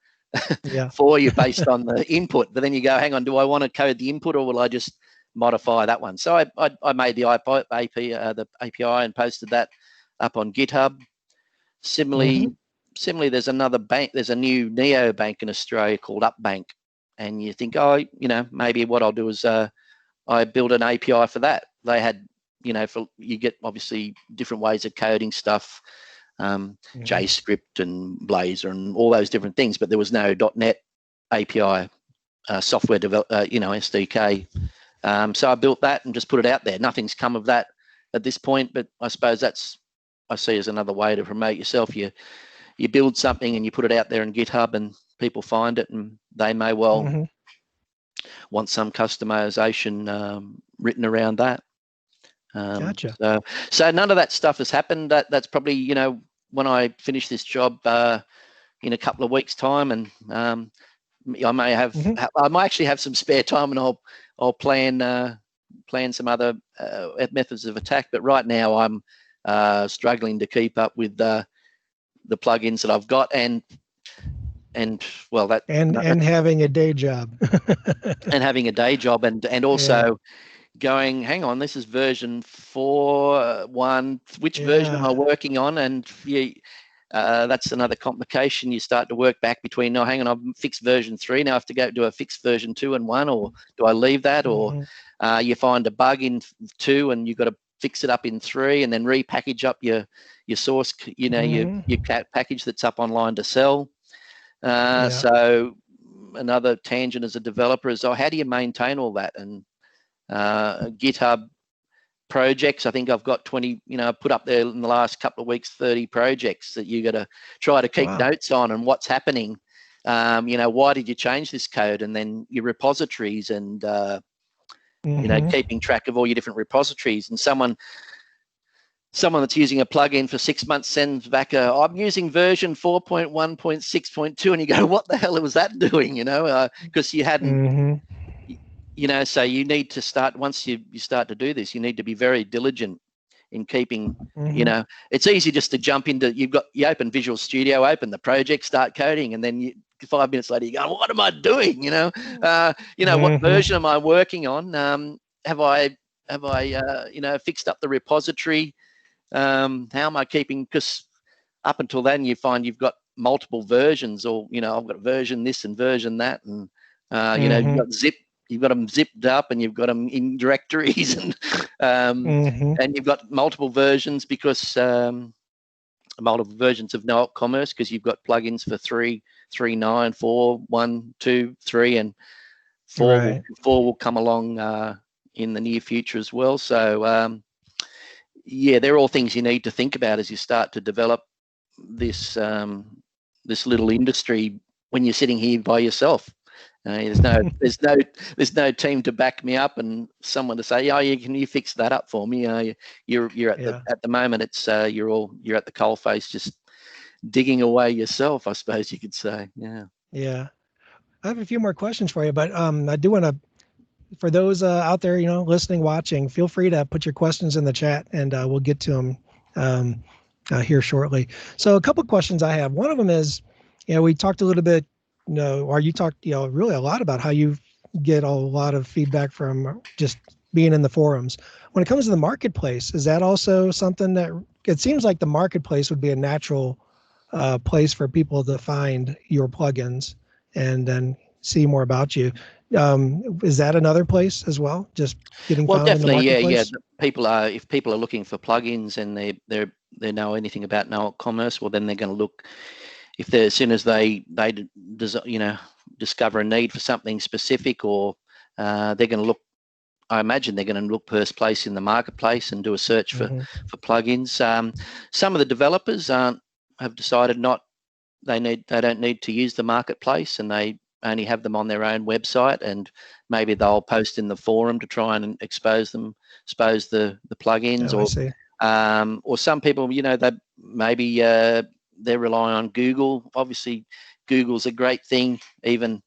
S2: for you based on the input. But then you go, "Hang on, do I want to code the input, or will I just modify that one?" So I made the API and posted that up on GitHub. Similarly, there's another bank. There's a new neo bank in Australia called UpBank, and you think, maybe what I'll do is I build an API for that. They had, you get obviously different ways of coding stuff, JavaScript and Blazor and all those different things, but there was no .NET API software SDK. So I built that and just put it out there. Nothing's come of that at this point, but I suppose I see as another way to promote yourself. You build something and you put it out there in GitHub, and people find it, and they may well want some customization written around that.
S1: Gotcha.
S2: So none of that stuff has happened. That's probably, when I finish this job in a couple of weeks' time, and I may have, I might actually have some spare time, and I'll plan some other methods of attack. But right now I'm struggling to keep up with the plugins that I've got, and
S1: having a day job
S2: and also going, hang on, this is version 4.1, which version am I working on? And that's another complication. You start to work back between, hang on, I've fixed version 3, now I have to go do a fix version 2 and 1, or do I leave that? Or you find a bug in 2 and you've got to fix it up in 3, and then repackage up your source, you know, your package that's up online to sell. So another tangent as a developer is, how do you maintain all that? And GitHub projects, I think I've got 20, you know, put up there in the last couple of weeks, 30 projects that you got to try to keep notes on and what's happening. You know, why did you change this code? And then your repositories and, you know, keeping track of all your different repositories. And someone that's using a plugin for 6 months sends back I'm using version 4.1.6.2, and you go, what the hell was that doing? You know, because you hadn't, you know, so you need to start, once you start to do this, you need to be very diligent in keeping, you know, it's easy just to jump into, you open Visual Studio, open the project, start coding, and then 5 minutes later you go, what am I doing? You know, what version am I working on? Have I you know, fixed up the repository? How am I keeping, because up until then you find you've got multiple versions, or, you know, I've got version this and version that, and you know, you've got them zipped up, and you've got them in directories, and and you've got multiple versions, because multiple versions of nopCommerce, because you've got plugins for 3, 3.9, 4, 1, 2, 3, and 4 will come along in the near future as well. So yeah, they're all things you need to think about as you start to develop this this little industry when you're sitting here by yourself. There's no team to back me up and someone to say, oh, can you fix that up for me? You're at the moment, it's you're at the coalface, just digging away yourself, I suppose you could say. Yeah.
S1: I have a few more questions for you, but I do want to, for those out there, you know, listening, watching, feel free to put your questions in the chat, and we'll get to them here shortly. So a couple of questions I have. One of them is, you know, we talked a little bit, you know, or you talked, you know, really a lot about how you get a lot of feedback from just being in the forums. When it comes to the marketplace, is that also something that, it seems like the marketplace would be a natural place for people to find your plugins and then see more about you. Is that another place as well? Just getting found
S2: definitely,
S1: in the marketplace?
S2: If people are looking for plugins and they know anything about nopCommerce, well, then they're going to look. As soon as they you know, discover a need for something specific, or they're going to look. I imagine they're going to look first place in the marketplace and do a search for plugins. Some of the developers have decided they don't need to use the marketplace, and they only have them on their own website, and maybe they'll post in the forum to try and expose the plugins. Or some people, you know, they maybe they rely on Google. Obviously, Google's a great thing, even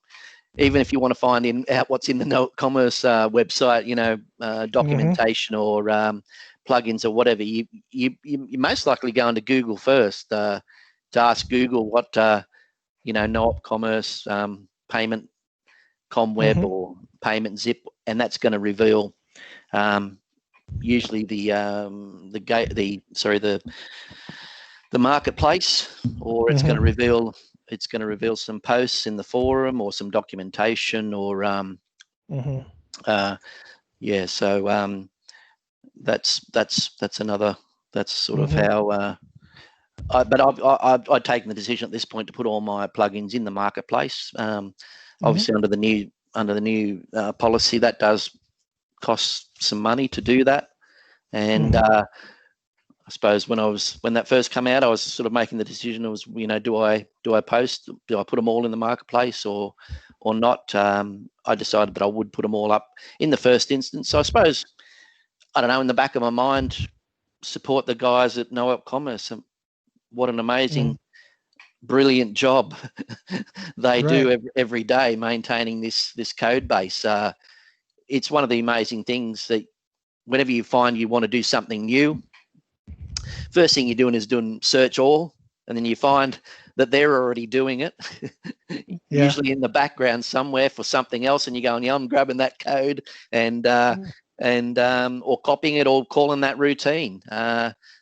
S2: if you want to find out what's in the nopCommerce website, you know, documentation or plugins or whatever. You most likely go into Google first to ask Google what you know, nopCommerce, payment ComWeb or payment zip, and that's going to reveal usually the marketplace, or it's going to reveal some posts in the forum or some documentation, or so that's another, that's sort of how I've taken the decision at this point to put all my plugins in the marketplace. Obviously under the new policy, that does cost some money to do that, and I suppose when that first came out, I was sort of making the decision. It was, you know, do I put them all in the marketplace or not? I decided that I would put them all up in the first instance. So I suppose, I don't know, in the back of my mind, support the guys at nopCommerce. What an amazing, brilliant job they do every day maintaining this code base. It's one of the amazing things that whenever you find you want to do something new, first thing you're doing is doing search all, and then you find that they're already doing it, usually in the background somewhere for something else, and you're going, yeah, I'm grabbing that code and or copying it or calling that routine.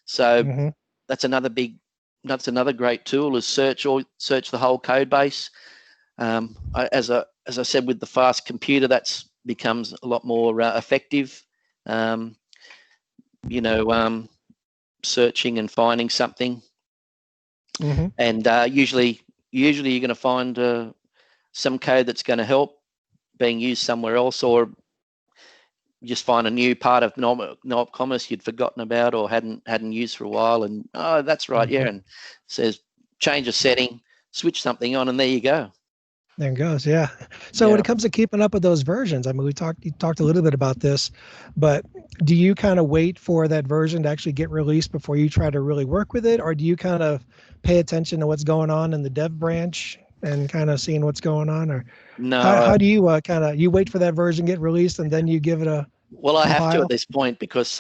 S2: So that's another great tool, is search the whole code base. As I said, with the fast computer, that's becomes a lot more effective. searching and finding something.
S1: Mm-hmm.
S2: And usually you're going to find some code that's going to help being used somewhere else, or just find a new part of nopCommerce you'd forgotten about or hadn't used for a while, and that's right,
S1: Mm-hmm.
S2: yeah, and says change a setting, switch something on, and there you go.
S1: There it goes. Yeah. So when it comes to keeping up with those versions, I mean, you talked a little bit about this, but do you kind of wait for that version to actually get released before you try to really work with it? Or do you kind of pay attention to what's going on in the dev branch and kind of seeing what's going on? Or
S2: no,
S1: how do you you wait for that version to get released and then you give it a
S2: well, I have
S1: compile?
S2: to at this point, because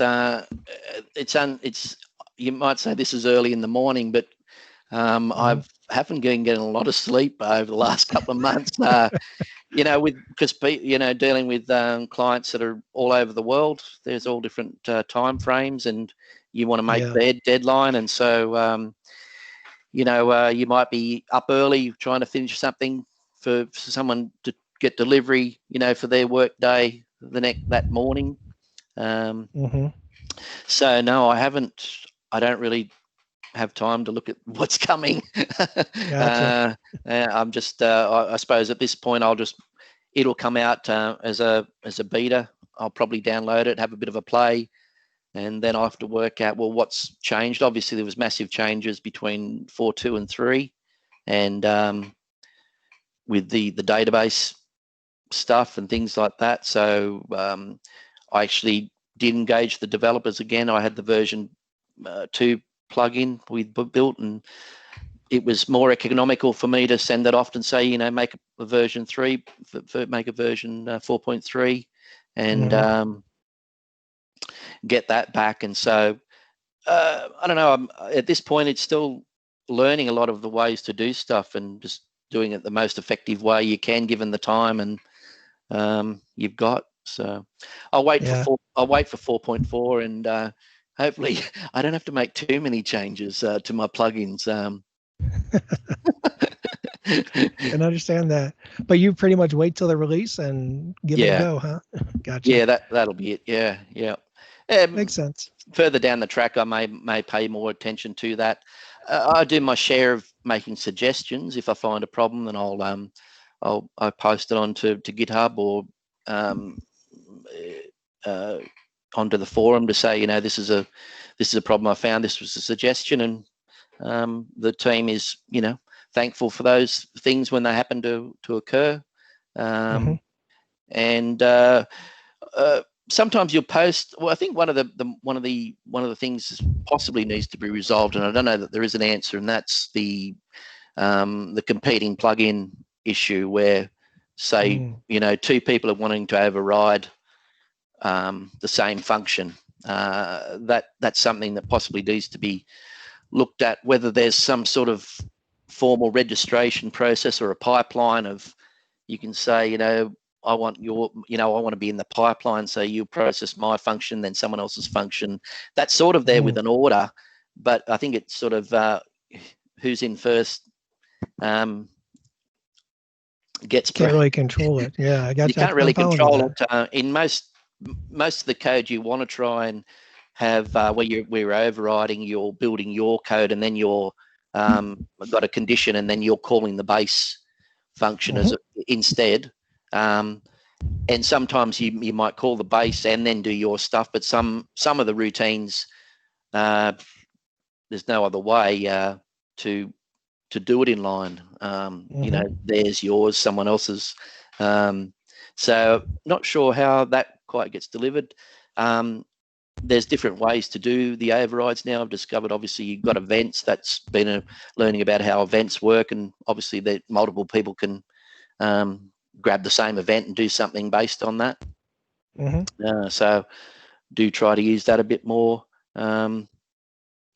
S2: it's you might say this is early in the morning, but I haven't been getting a lot of sleep over the last couple of months. Because dealing with clients that are all over the world, there's all different time frames, and you want to make their deadline, and so you might be up early trying to finish something for someone to get delivery, for their work day that morning. So no, I don't really have time to look at what's coming.
S1: Gotcha.
S2: I'm just, I suppose at this point, it'll come out as a beta. I'll probably download it, have a bit of a play, and then I'll have to work out, well, what's changed. Obviously, there was massive changes between 4.2 and 3, and with the database stuff and things like that. So I actually did engage the developers again. I had the version 2 plugin we built, and it was more economical for me to send that off and say, make a version 3, make a version 4.3, and get that back. And so I don't know, at this point it's still learning a lot of the ways to do stuff and just doing it the most effective way you can given the time and you've got. So I'll wait for 4.4, and hopefully I don't have to make too many changes to my plugins.
S1: And understand that, but you pretty much wait till the release and give it a go, huh? Gotcha.
S2: Yeah, that'll be it. Yeah.
S1: Makes sense.
S2: Further down the track, I may pay more attention to that. I do my share of making suggestions. If I find a problem, then I'll post it onto GitHub or onto the forum to say, this is a problem I found. This was a suggestion, and the team is thankful for those things when they happen to occur. And sometimes you'll post. Well, I think one of the things possibly needs to be resolved, and I don't know that there is an answer, and that's the competing plugin issue, where say 2 people are wanting to override the same function. That's something that possibly needs to be looked at, whether there's some sort of formal registration process or a pipeline of, you can say, I want I want to be in the pipeline, so you process my function, then someone else's function. That's sort of there with an order, but I think it's sort of who's in first gets.
S1: Can't really control it. Yeah, I got you.
S2: You can't really control it. In most of the code, you want to try and have where we're overriding, you're building your code, and then you're got a condition, and then you're calling the base function as instead. And sometimes you might call the base and then do your stuff, but some of the routines, there's no other way to do it in line. There's yours, someone else's. So not sure how that quite gets delivered. There's different ways to do the overrides now. I've discovered, obviously, you've got events. That's been learning about how events work, and obviously that multiple people can grab the same event and do something based on that. So do try to use that a bit more. So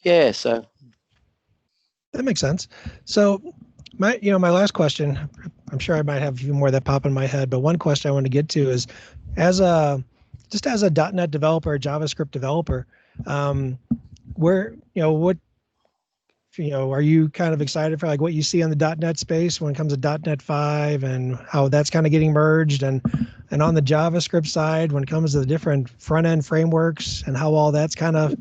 S1: that makes sense. So my last question, I'm sure I might have a few more that pop in my head, but one question I want to get to is, as a .NET developer, a JavaScript developer, where, what, are you kind of excited for like what you see on the .NET space when it comes to .NET 5 and how that's kind of getting merged, and And on the JavaScript side, when it comes to the different front end frameworks and how all that's kind of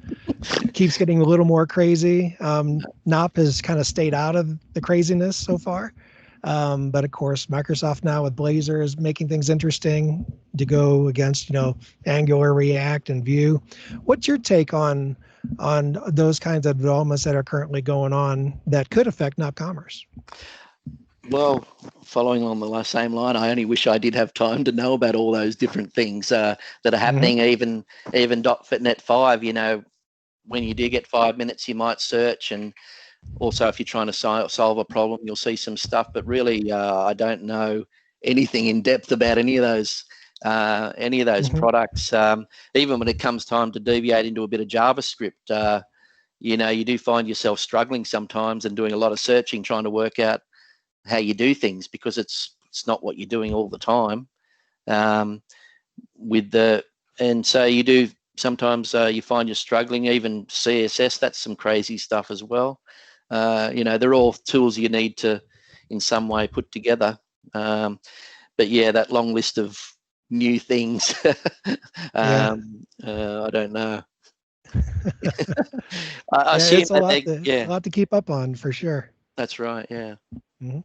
S1: keeps getting a little more crazy, Nop has kind of stayed out of the craziness so far. But of course, Microsoft now with Blazor is making things interesting to go against, Angular, React, and Vue. What's your take on those kinds of developments that are currently going on that could affect nopCommerce?
S2: Well, following on the same line, I only wish I did have time to know about all those different things that are happening. Even .NET 5, when you do get 5 minutes, you might search, and also if you're trying to solve a problem, you'll see some stuff. But really, I don't know anything in depth about any of those products. Even when it comes time to deviate into a bit of JavaScript, you do find yourself struggling sometimes and doing a lot of searching, trying to work out how you do things, because it's not what you're doing all the time. And so you do sometimes you find you're struggling. Even CSS, that's some crazy stuff as well. They're all tools you need to in some way put together. But yeah, that long list of new things, I don't know. I assume
S1: it's a lot to keep up on, for sure.
S2: That's right. Yeah.
S1: Mm-hmm.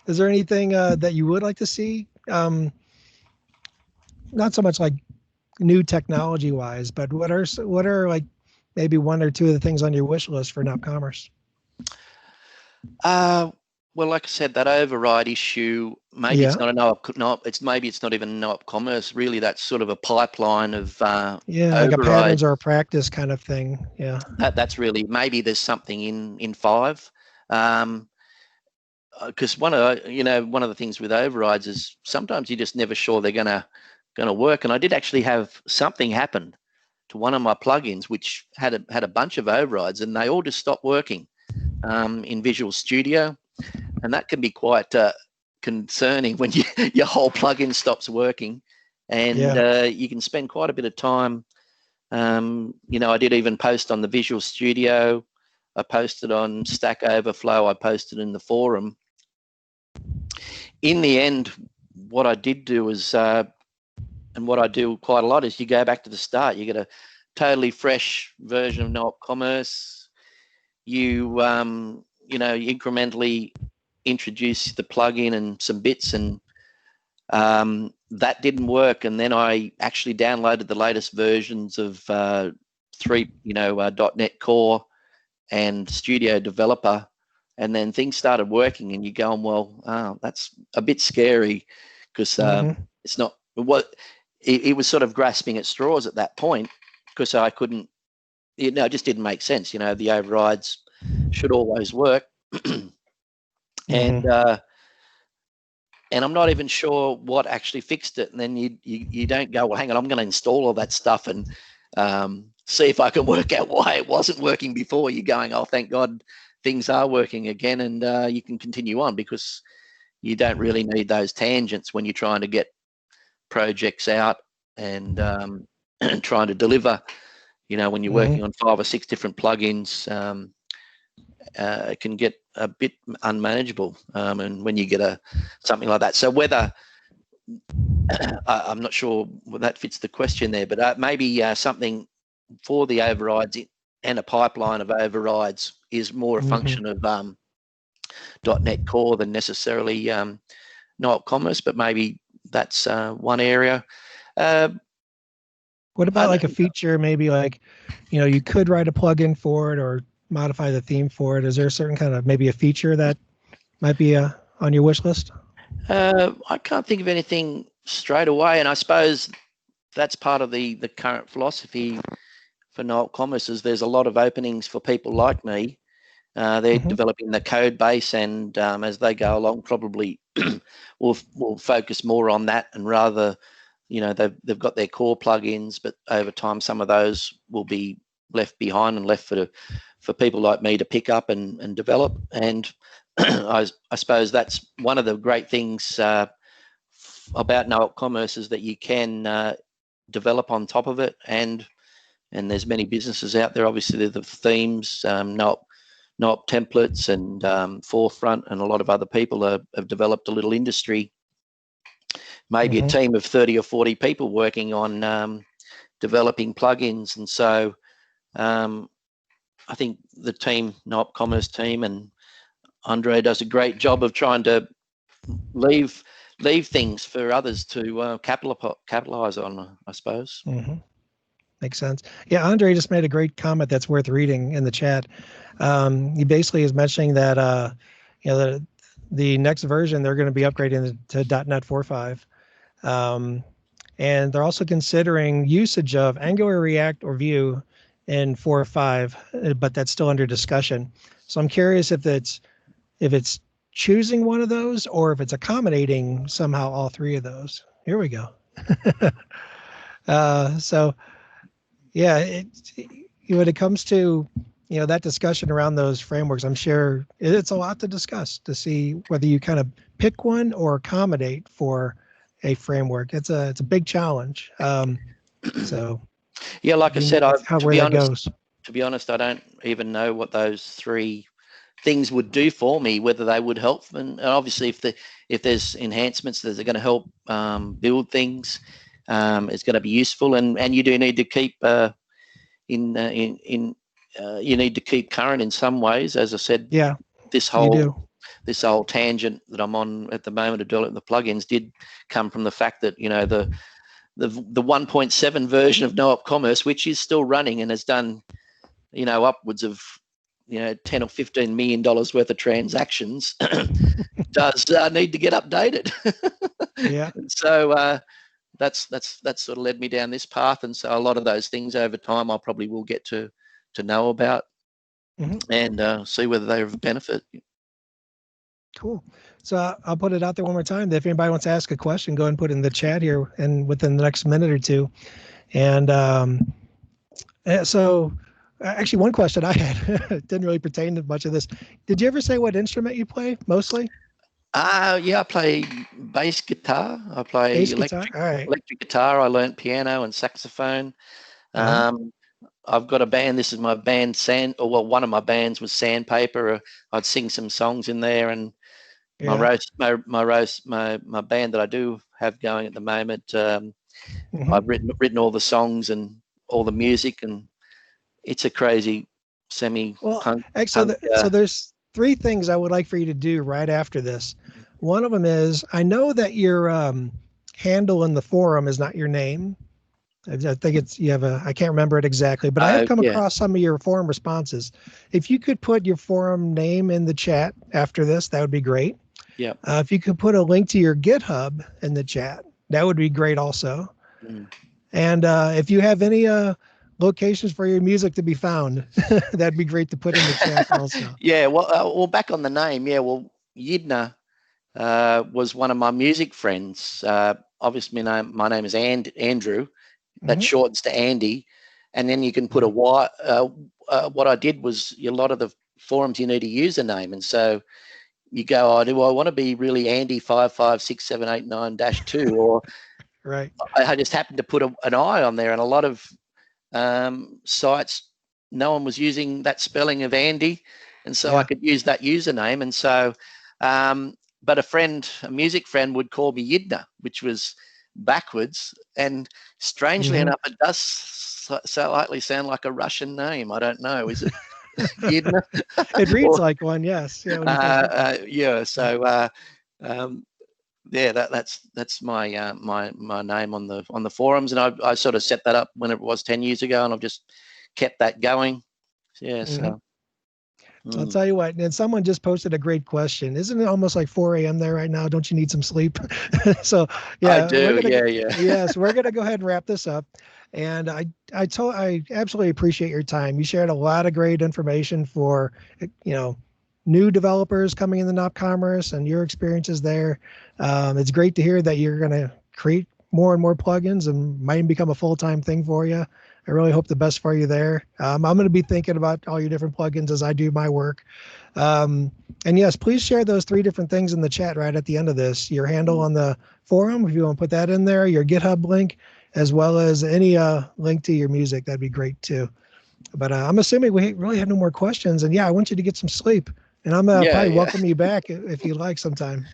S1: Is there anything that you would like to see? Not so much like new technology wise, but what are like maybe one or two of the things on your wish list for nopCommerce?
S2: Well, like I said, that override issue, maybe it's not maybe it's not even nopCommerce. Really, that's sort of a pipeline of
S1: like a patterns or a practice kind of thing. Yeah,
S2: that's really, maybe there's something in 5. Because one of the things with overrides is sometimes you're just never sure they're gonna work. And I did actually have something happen to one of my plugins which had a bunch of overrides, and they all just stopped working in Visual Studio, and that can be quite concerning when your whole plugin stops working, and you can spend quite a bit of time. I did even post on the Visual Studio. I posted on Stack Overflow. I posted in the forum. In the end, what I did do is, and what I do quite a lot, is you go back to the start. You get a totally fresh version of nopCommerce. You incrementally introduce the plugin and some bits, and that didn't work. And then I actually downloaded the latest versions of .NET Core and Studio Developer, and then things started working, and you're going, well, that's a bit scary, because it's not what it was sort of grasping at straws at that point, because I couldn't, it just didn't make sense. The overrides should always work. And I'm not even sure what actually fixed it. And then you don't go, well, hang on, I'm going to install all that stuff and see if I can work out why it wasn't working before. You're going, oh, thank God things are working again, and you can continue on, because you don't really need those tangents when you're trying to get projects out and trying to deliver. When you're working on 5 or 6 different plugins, it can get a bit unmanageable. And when you get something like that, so whether I'm not sure whether that fits the question there, but maybe something for the overrides and a pipeline of overrides is more a function of .NET Core than necessarily nopCommerce, but maybe that's one area.
S1: What about like a feature, maybe like, you could write a plugin for it or modify the theme for it? Is there a certain kind of maybe a feature that might be on your wish list?
S2: I can't think of anything straight away, and I suppose that's part of the current philosophy for nopCommerce, is there's a lot of openings for people like me. They're developing the code base, and as they go along, probably will focus more on that, and rather, they've got their core plugins, but over time some of those will be left behind and left for people like me to pick up and develop. And I suppose that's one of the great things about nopCommerce, is that you can develop on top of it, and there's many businesses out there. Obviously, the themes, Nop templates, and Forefront, and a lot of other people have developed a little industry maybe a team of 30 or 40 people working on developing plugins. And so I think the team, nopCommerce team, and Andre does a great job of trying to leave things for others to capitalize on, I suppose.
S1: Makes sense. Yeah, Andre just made a great comment that's worth reading in the chat. He basically is mentioning that the next version they're going to be upgrading to .NET 4.5, and they're also considering usage of Angular, React, or Vue in 4.5, but that's still under discussion. So I'm curious if it's choosing one of those or if it's accommodating somehow all three of those. Here we go. So yeah, when it comes to that discussion around those frameworks, I'm sure it's a lot to discuss to see whether you kind of pick one or accommodate for a framework. It's a big challenge. So
S2: yeah, like I said,
S1: to
S2: be honest, I don't even know what those three things would do for me, whether they would help. And obviously, if there's enhancements that are going to help build things, it's going to be useful. And you do need to keep you need to keep current in some ways. As I said,
S1: yeah,
S2: this whole tangent that I'm on at the moment of developing the plugins did come from the fact that the 1.7 version of nopCommerce, which is still running and has done upwards of 10 or $15 million worth of transactions, does need to get updated.
S1: Yeah.
S2: So that's sort of led me down this path, and so a lot of those things over time I probably will get to know about and see whether they're of benefit.
S1: Cool. So I'll put it out there one more time. If anybody wants to ask a question, go ahead and put it in the chat here and within the next minute or two. And so actually one question I had didn't really pertain to much of this. Did you ever say what instrument you play mostly?
S2: Yeah, I play bass guitar. I play electric guitar. I learned piano and saxophone. I've got a band. This is my band, one of my bands was Sandpaper. I'd sing some songs in there, and my band that I do have going at the moment. I've written all the songs and all the music, and it's a crazy semi-punk.
S1: So there's three things I would like for you to do right after this. One of them is, I know that your handle in the forum is not your name. I think I can't remember it exactly, but I have come across some of your forum responses. If you could put your forum name in the chat after this, that would be great.
S2: Yeah.
S1: If you could put a link to your GitHub in the chat, that would be great also. And if you have any locations for your music to be found, that'd be great to put in the chat also.
S2: Yeah. Well, back on the name. Yeah. Well, Yidna was one of my music friends. Obviously, my name is Andrew. That shortens to Andy, and then you can put a Y. What I did was, a lot of the forums you need a username, and so you go, do I want to be really Andy 5567889-2, or
S1: right?
S2: I just happened to put an I on there, and a lot of sites, no one was using that spelling of Andy, and so I could use that username, and so but a music friend would call me Yidna, which was backwards, and strangely enough, it does slightly sound like a Russian name. I don't know, is it? Yidna?
S1: It reads like one, yes.
S2: So that's my my name on the forums, and I sort of set that up when it was 10 years ago, and I've just kept that going. So
S1: I'll tell you what, and someone just posted a great question. Isn't it almost like 4 a.m. there right now? Don't you need some sleep? So yeah,
S2: I do.
S1: Yes, we're gonna go ahead and wrap this up. And I absolutely appreciate your time. You shared a lot of great information for new developers coming in the nopCommerce and your experiences there. It's great to hear that you're gonna create more and more plugins and might become a full-time thing for you. I really hope the best for you there. I'm going to be thinking about all your different plugins as I do my work. And yes, please share those 3 different things in the chat right at the end of this. Your handle on the forum, if you want to put that in there, your GitHub link, as well as any link to your music. That'd be great too. But I'm assuming we really have no more questions. And yeah, I want you to get some sleep. And I'm
S2: Yeah,
S1: probably
S2: yeah.
S1: welcome you back if you like sometime.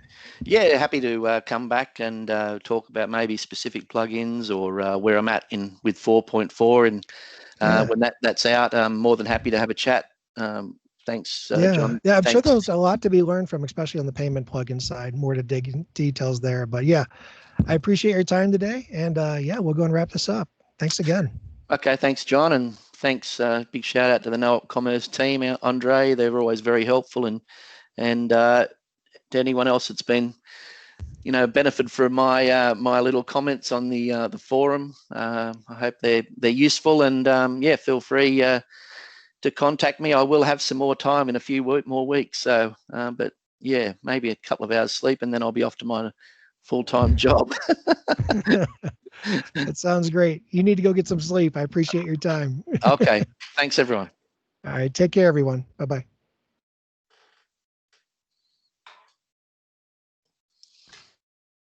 S2: Yeah, happy to come back and talk about maybe specific plugins or where I'm at in with 4.4, and
S1: Yeah.
S2: when that's out, I'm more than happy to have a chat. Thanks,
S1: Yeah.
S2: John.
S1: Yeah. I'm sure
S2: Thanks.
S1: there's a lot to be learned from, especially on the payment plugin side, more to dig in details there. But yeah, I appreciate your time today. And yeah, we'll go and wrap this up. Thanks again.
S2: Okay, thanks, John, and thanks. Big shout out to the nopCommerce team, Andre. They're always very helpful, and to anyone else that's been, benefit from my little comments on the forum. I hope they're useful, and yeah, feel free to contact me. I will have some more time in a few more weeks. So, but yeah, maybe a couple of hours sleep, and then I'll be off to my full-time job.
S1: That sounds great. You need to go get some sleep. I appreciate your time.
S2: Okay, thanks everyone.
S1: All right. Take care, everyone. Bye bye.